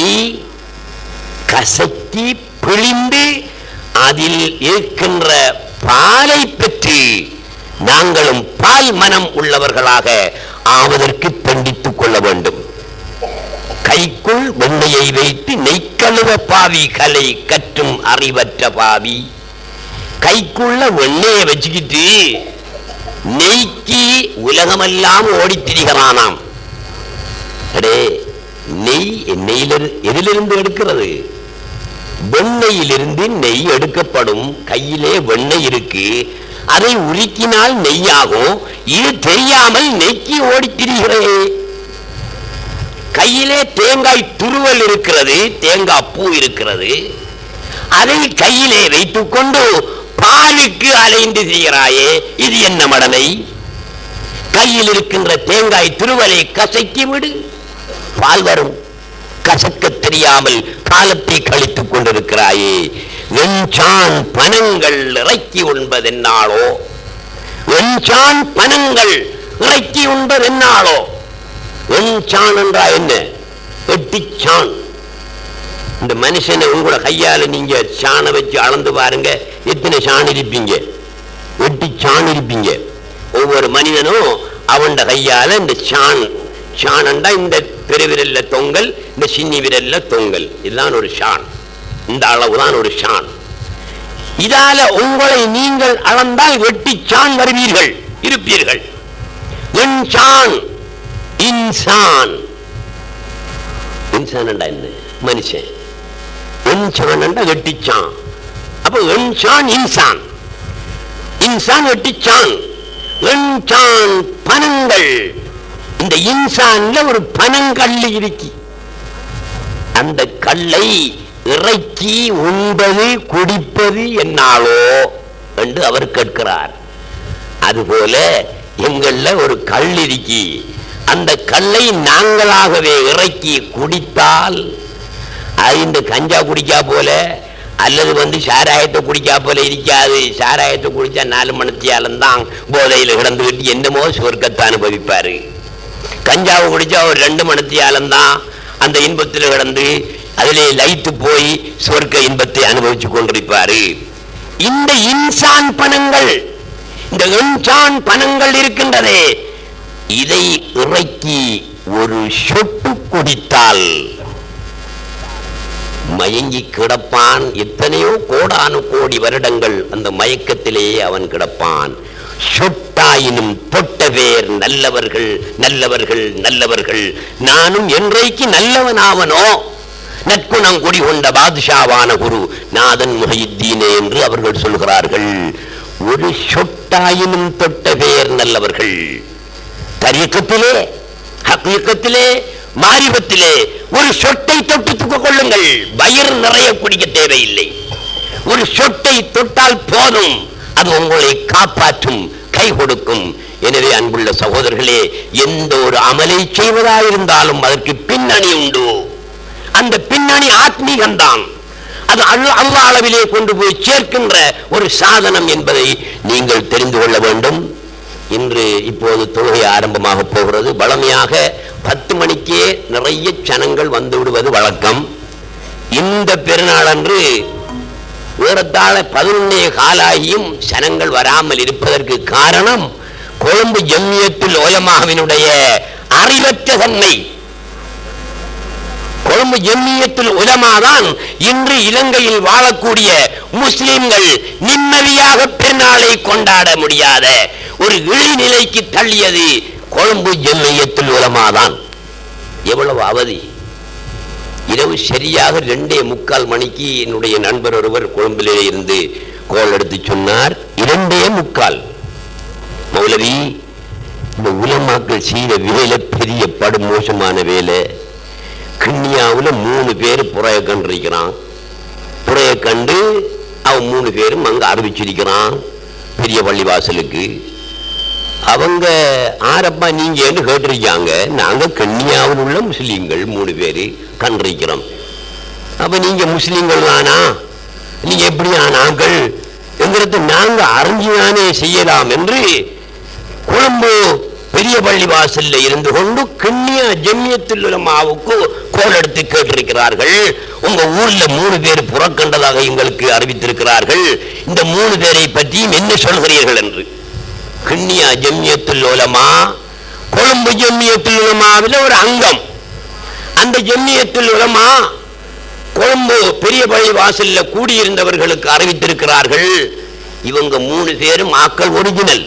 கசக்கி பிழிந்து அதில் இருக்கின்ற பாலை பெற்று நாங்களும் பால் மனம் உள்ளவர்களாக ஆவதற்கு தண்டித்துக் கொள்ள வேண்டும். கைக்குள் வெண்ணையை வைத்து நெய்க்கழுவ பாவி கலை கற்றும் அறிவற்ற பாவி. கைக்குள்ள வெண்ணையை வச்சுக்கிட்டு நெய்க்கு உலகமெல்லாம் ஓடி திரிகிறானாம். அடே, நெய் எதிலிருந்து எடுக்கிறது? வெண்ணையிலிருந்து நெய் எடுக்கப்படும். கையிலே வெண்ணெய் இருக்கு, அதை உருக்கினால் நெய்யாகும். இது தெரியாமல் நெய்க்கு ஓடி திரிகிறே. கையிலே தேங்காய் துருவல் இருக்கிறது, தேங்காய் பூ இருக்கிறது, அதை கையிலே வைத்துக் கொண்டு பாலுக்கு அலைந்து செய்கிறாயே, இது என்ன மடமை? கையில் இருக்கின்ற தேங்காய் துருவலை கசக்கி விடு, பால் வரும். கசக்க தெரியாமல் காலத்தை கழித்துக் கொண்டிருக்கிறாயே. வெஞ்சான் பனங்கள் இறக்கி உண்பதென்னாளோ, வெஞ்சான் பனங்கள் இறக்கி உண்பதென்னாளோ. வெஞ்சான் என்றா என்ன? வெட்டிச்சான். இந்த மனுஷனை உங்களோட கையால நீங்க சாணை வச்சு அளந்து பாருங்க, எத்தனை சாண் இருப்பீங்க? வெட்டிச்சான் இருப்பீங்க. ஒவ்வொரு மனிதனும் அவன் கையால இந்த சாணண்டா இந்த பெருவிரல்ல தொங்கல், இந்த சின்னி விரல்ல தொங்கல், இதுதான் ஒரு ஷான். இந்த அளவுதான் ஒரு ஷான். இதால உங்களை நீங்கள் அளந்தால் வெட்டிச்சான் வருவீர்கள், இருப்பீர்கள். வெஞ்சான் இன்சான். இன்சான் என்ன? மனுஷன். வெஞ்சான் வெட்டிச்சான். அப்ப வெஞ்சான் இன்சான், இன்சான் வெட்டிச்சான். வெஞ்சான் பனங்கள். இந்த இன்சான்ல ஒரு பனங்கல் இருக்கு. அந்த கல்லை இறைச்சி உண்பது குடிப்பது என்னாலோ என்று அவர் கேட்கிறார். அதுபோல எங்கள்ல ஒரு கல் இருக்கி, அந்த கல்லை நாங்களாகவே இறக்கி குடித்தால் அது இந்த கஞ்சா குடிக்கா போல அல்லது சாராயத்தை குடிக்கா போல இருக்காது. சாராயத்தை குடிச்சா 4 மணித்தியாலந்தான் போதையில் கிடந்துகிட்டு என்னமோ சொர்க்கத்தை அனுபவிப்பாரு. கஞ்சாவை குடிச்சா ஒரு 2 மணித்தியாலந்தான் அந்த இன்பத்தில் கிடந்து அதிலே லைத்து போய் சொர்க்க இன்பத்தை அனுபவிச்சு கொண்டிருப்பாரு. இந்த இன்சான் பணங்கள், இந்த இன்சான் பணங்கள் இருக்கின்றதே, இதை இறக்கி ஒரு சொட்டு குடித்தால் மயங்கி கிடப்பான். எத்தனையோ கோடானு கோடி வருடங்கள் அந்த மயக்கத்திலேயே அவன் கிடப்பான். சொட்டாயினும் தொட்ட பேர் நல்லவர்கள் நல்லவர்கள் நல்லவர்கள். நானும் என்றைக்கு நல்லவனாவனோ நற்குணம் குடி கொண்ட பாதுஷாவான குரு நாதன் முஹித்தீனே என்று அவர்கள் சொல்கிறார்கள். ஒரு சொட்டாயினும் தொட்ட பேர் நல்லவர்கள். தரீக்கத்திலே, ஹக்கீக்கத்திலே, மாரிபத்திலே ஒரு சொட்டை தொட்டுக் கொள்ளுங்கள். வயிறு நிறைய குடிக்க தேவையில்லை. ஒரு சொட்டை தொட்டால் போதும், அது உங்களை காப்பாற்றும், கை கொடுக்கும். எனவே அன்புள்ள சகோதரர்களே, எந்த ஒரு அமலை செய்வதாயிருந்தாலும் அதற்கு பின்னணி உண்டு. அந்த பின்னணி ஆத்மீகம்தான். அது அல்லாஹ் அளவிலே கொண்டு போய் சேர்க்கின்ற ஒரு சாதனம் என்பதை நீங்கள் தெரிந்து கொள்ள வேண்டும். இப்போது தொழுகை ஆரம்பமாக போகிறது. வளமையாக 10 மணிக்கே நிறைய ஜனங்கள் வந்து விடுவது வழக்கம். இந்த பெருநாள் அன்று ஏறத்தாழ 11 காலாகியும் ஜனங்கள் வராமல் இருப்பதற்கு காரணம் கொழும்பு ஜம்மியத்துல் உலமாவினுடைய அறிவற்ற தன்மை. கொழும்பு ஜம்மியத்துல் உலமாதான் இன்று இலங்கையில் வாழக்கூடிய முஸ்லிம்கள் நிம்மதியாக பெருநாளை கொண்டாட முடியாத ஒரு இழிநிலைக்கு தள்ளியது கொழும்பு ஜம்மியத்துல் உலமாதான். எவ்வளவு அவதி! இரவு சரியாக 2:45 மணிக்கு என்னுடைய நண்பர் ஒருவர் கொழும்பிலே இருந்து கோல் எடுத்து சொன்னார். 2:45 மௌலவி, இந்த உலமாக்கள் செய்த வேலை பெரிய படுமோசமான வேலை. கிண்ணியாவில் 3 பேர் புறைய கண்டிருக்கிறான். புறைய கண்டு அவன் 3 பேரும் அங்க அறிவிச்சிருக்கிறான் பெரிய பள்ளிவாசலுக்கு. அவங்க ஆரப்பா நீங்க கேட்டிருக்காங்க. நாங்க கிண்ணியாவில் உள்ள முஸ்லீம்கள் 3 பேரு கண்டிருக்கிறோம். அப்ப நீங்க முஸ்லீம்கள் தானா, நீங்க எப்படி ஆனாங்கள் என்கிறது நாங்க அறிஞ்சுதானே செய்யலாம் என்று கொழும்பு பெரிய பள்ளி வாசல்ல இருந்து கொண்டு கிண்ணியா ஜம்மியத்துல் உலமாவுக்கு கோல் எடுத்து கேட்டிருக்கிறார்கள். உங்க ஊர்ல 3 பேர் புறக்கண்டதாக எங்களுக்கு அறிவித்திருக்கிறார்கள். இந்த 3 பேரை பற்றியும் என்ன சொல்கிறீர்கள் என்று. கிண்ணியா ஜம்மியத்துல் உலமா கொழும்பு ஜம்மியத்துல் உலமாவில் ஒரு அங்கம். அந்த ஜம்மியத்துல் உலமா கொழும்பு பெரிய பள்ளி வாசல்ல கூடியிருந்தவர்களுக்கு அறிவித்திருக்கிறார்கள். இவங்க 3 பேரும் ஆக்கள் ஒரிஜினல்,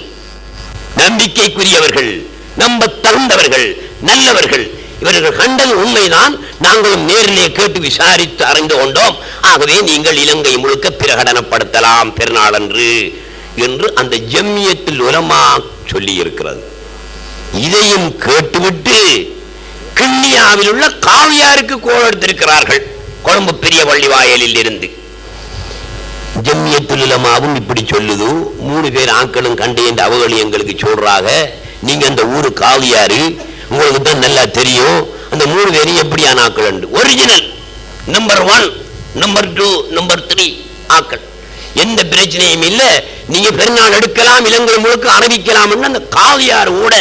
நம்பிக்கைக்குரியவர்கள், நம்ப தகுந்தவர்கள், நல்லவர்கள். இவர்கள் கண்டது உண்மைதான். நாங்களும் நேரிலே கேட்டு விசாரித்து அறிந்து கொண்டோம். ஆகவே நீங்கள் இலங்கை முழுக்க பிரகடனப்படுத்தலாம் பெருநாளன்று என்று அந்த ஜம்மியத்துல் உலமா சொல்லி இருக்கிறது. இதையும் கேட்டுவிட்டு கிண்ணியாவில் உள்ள காவியாருக்கு கோல் எடுத்திருக்கிறார்கள். கொழும்பு பெரிய பள்ளி வாயிலில் இருந்து ஜம்மியத்துல் உலமாவும் இப்படி சொல்லுது. 3 பேர் ஆக்களும் கண்டு என்று அவர்கள் எங்களுக்கு சொல்றாங்க. நீங்க அந்த ஊரு காவியாரு, உங்களுக்கு தான் நல்லா தெரியும். அந்த 3 பேரும் எப்படியான ஆக்கள் உண்டு? ஒரிஜினல் நம்பர் 1, நம்பர் 2, நம்பர் 3 ஆக்கள். எந்த பிரச்சனையும் இல்லை. நீங்க பெருநாள் எடுக்கலாம், இலங்கை முழுக்க அறிவிக்கலாம் என்று அந்த காவியார் கூட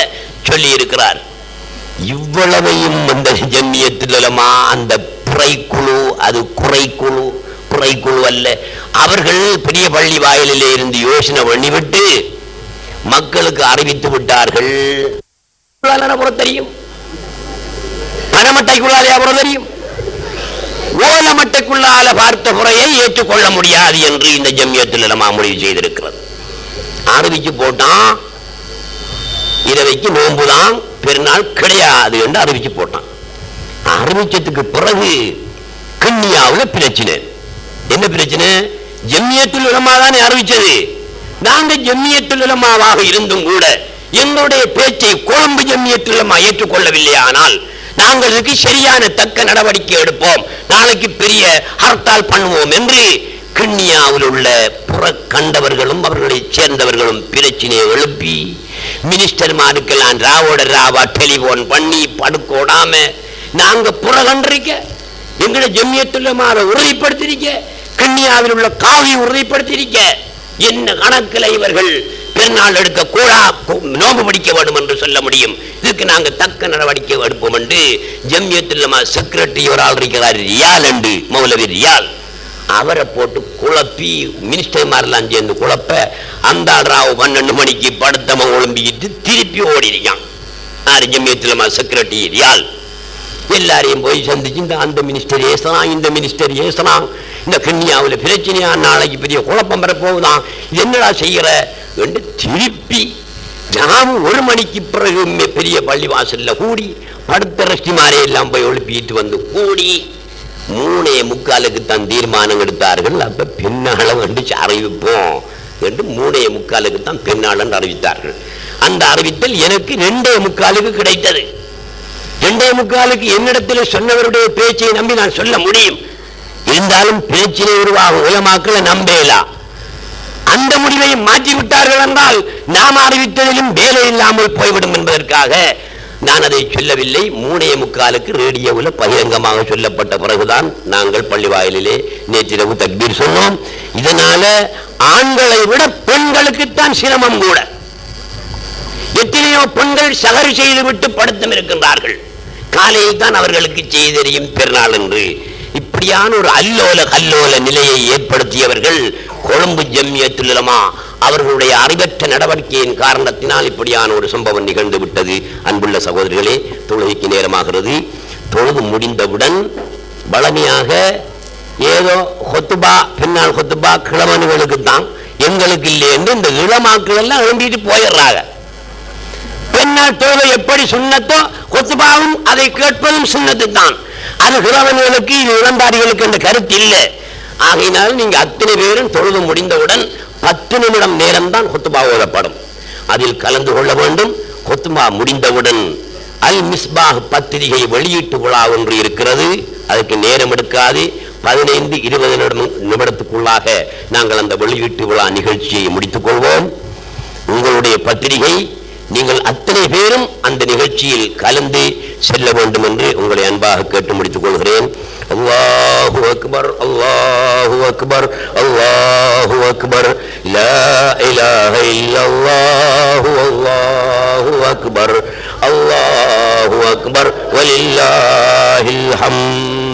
சொல்லி இருக்கிறார். இவ்வளவையும் அந்த ஜம்மியத்துல் உலமா அந்த புறைக்குழு, அது குறைக்குழு, புறைக்குழு அல்ல, அவர்கள் பெரிய பள்ளி வாயிலே இருந்து யோசனை பண்ணிவிட்டு மக்களுக்கு அறிவித்து விட்டார்கள். தெரியும் பணமட்டைக்குள்ளால தெரியும், ஓலமட்டைக்குள்ளால பார்த்த முறையை ஏற்றுக்கொள்ள முடியாது என்று இந்த ஜம்மியத்துல் உலமா முடிவு செய்திருக்கிறது. அறிவிச்சு போட்டான். இரவைக்கு நோன்புதான், பெருநாள் கிடையாது என்று அறிவிச்சு போட்டான். அறிவிச்சதுக்கு பிறகு கிண்ணியாவில் பிரச்சனை. என்ன பிரச்சனை? ஜம்மியத்துல் உலமா தானே அறிவிச்சது. நாங்க ஜம்மியத்துல் உலமாவாக இருந்தும் கூட எங்களுடைய பேச்சை கொழும்பு ஜம்மியத்துல் உலமா ஏற்றுக்கொள்ளவில்லை. ஆனால் நாங்கள் இதுக்கு சரியான தக்க நடவடிக்கை எடுப்போம், நாளைக்கு பெரிய ஹர்த்தால் பண்ணுவோம் என்று கிண்ணியாவில் உள்ள புறக்கண்டவர்களும் அவர்களை சேர்ந்தவர்களும் பிரச்சனையை எழுப்பி மினிஸ்டர்மாருக்கெல்லாம் ராவோட ராவா டெலிபோன் பண்ணி படுக்கோடாம நாங்க புறகண்டிருக்க, எங்களை ஜம்மியத்துல் உலமாவை உறுதிப்படுத்திருக்க, கிண்ணியாவில் உள்ள காவி உறுதிப்படுத்திருக்க, என்ன கணக்கில் இவர்கள் பெருநாள் எடுக்க கூடா நோம்பு பிடிக்க வேண்டும் என்று சொல்ல முடியும். இதுக்கு நாங்க தக்க நடவடிக்கை எடுப்போம் என்று ஜம்மியத்துல் உலமா செக்ரட்டரி ஒரு ஆள் இருக்கிறார், ரியால் என்று மௌலவி ரியால். அவரை போட்டு குழப்பி மினிஸ்டர்மாரெல்லாம் சேர்ந்து குழப்ப அந்த ராவு 12 மணிக்கு படுத்தம ஒழும்பிக்கிட்டு திருப்பி ஓடி இருக்கான். ஜம்மியத்துல் உலமா செக்ரட்டரி ரியால் எல்லாரையும் போய் சந்திச்சு அந்த மினிஸ்டர் ஏசலாம், இந்த மினிஸ்டர் ஏசலாம், இந்த கிண்ணியாவில் பிரச்சனையா, நாளைக்கு பெரிய குழப்பம் வரப்போகுதான், என்னடா செய்யற என்று திருப்பி ஜாமு 1 மணிக்கு பிறகு பெரிய பள்ளி வாசல்ல கூடி படுத்த ரஷ்டிமாரே எல்லாம் போய் எழுப்பிட்டு வந்து கூடி 3:45 தான் தீர்மானம் எடுத்தார்கள். அப்ப பின்னாளம் என்று அறிவிப்போம் என்று 3:45 தான் பின்னாளம் அறிவித்தார்கள். அந்த அறிவித்தல் எனக்கு 2:45 கிடைத்தது. 2:45 என்னிடத்தில் சொன்னவருடைய பேச்சை நம்பி நான் சொல்ல முடியும். இருந்தாலும் பேச்சினை உருவாகும் உலமாக்களை நம்பலாம். அந்த முடிவை மாற்றிவிட்டார்கள் என்றால் நாம் அறிவித்ததிலும் வேலை இல்லாமல் போய்விடும் என்பதற்காக நான் அதை சொல்லவில்லை. 3:45 ரேடியோவில் பகிரங்கமாக சொல்லப்பட்ட பிறகுதான் நாங்கள் பள்ளி வாயிலே நேற்றிரவு தக்பீர் சொன்னோம். இதனால ஆண்களை விட பெண்களுக்குத்தான் சிரமம் கூட. எத்தனையோ பெண்கள் சகரு செய்துவிட்டு படுத்தம் இருக்கின்றார்கள். காலையில் தான் அவர்களுக்கு செய்ய தெரியும் பெருநாள் என்று. இப்படியான ஒரு அல்லோல கல்லோல நிலையை ஏற்படுத்தியவர்கள் கொழும்பு ஜம்மியத்துல் உலமா. அவர்களுடைய அறிவற்ற நடவடிக்கையின் காரணத்தினால் இப்படியான ஒரு சம்பவம் நிகழ்ந்து விட்டது. அன்புள்ள சகோதரிகளே, தொழுகைக்கு நேரமாகிறது. தொழுது முடிந்தவுடன் வளமையாக ஏதோ கொத்துபா, பின்னால் கொத்துபா கிழவனுகளுக்கு தான், எங்களுக்கு இல்லை என்று இந்த இளமாக்கள் எல்லாம் எழும்பிட்டு போயிடுறாங்க. பெண்ணால் தொழுகை எப்படி சுண்ணத்தோ கொத்துபாவும் அதை கேட்பதும் சுண்ணத்து தான். அது கிழவன்களுக்கு, இது இளந்தாரிகளுக்கு என்ற கருத்து இல்லை. ஆகையினால் நீங்க அத்தனை பேரும் தொழுது முடிந்தவுடன் 10 நிமிடம் நேரம் தான் கொத்துபா ஓதப்படும். அதில் கலந்து கொள்ள வேண்டும். கொத்துமா முடிந்தவுடன் அல் மிஸ்பாஹ் பத்திரிகை வெளியீட்டு விழா ஒன்று இருக்கிறது. அதுக்கு நேரம் எடுக்காது, 15-20 நிமிடத்துக்குள்ளாக நாங்கள் அந்த வெளியீட்டு விழா நிகழ்ச்சியை முடித்துக் கொள்வோம். உங்களுடைய பத்திரிகை நீங்கள் அத்தனை பேரும் அந்த நிகழ்ச்சியில் கலந்து செல்ல வேண்டும் என்று உங்களை அன்பாக கேட்டு முடித்துக் கொள்கிறேன். அல்லாஹு அக்பர், அல்லாஹு அக்பர், அல்லாஹு அக்பர், லா இலாஹ இல்லல்லாஹு, அல்லாஹு அக்பர், அல்லாஹு அக்பர், வலில்லாஹில் ஹம்த்.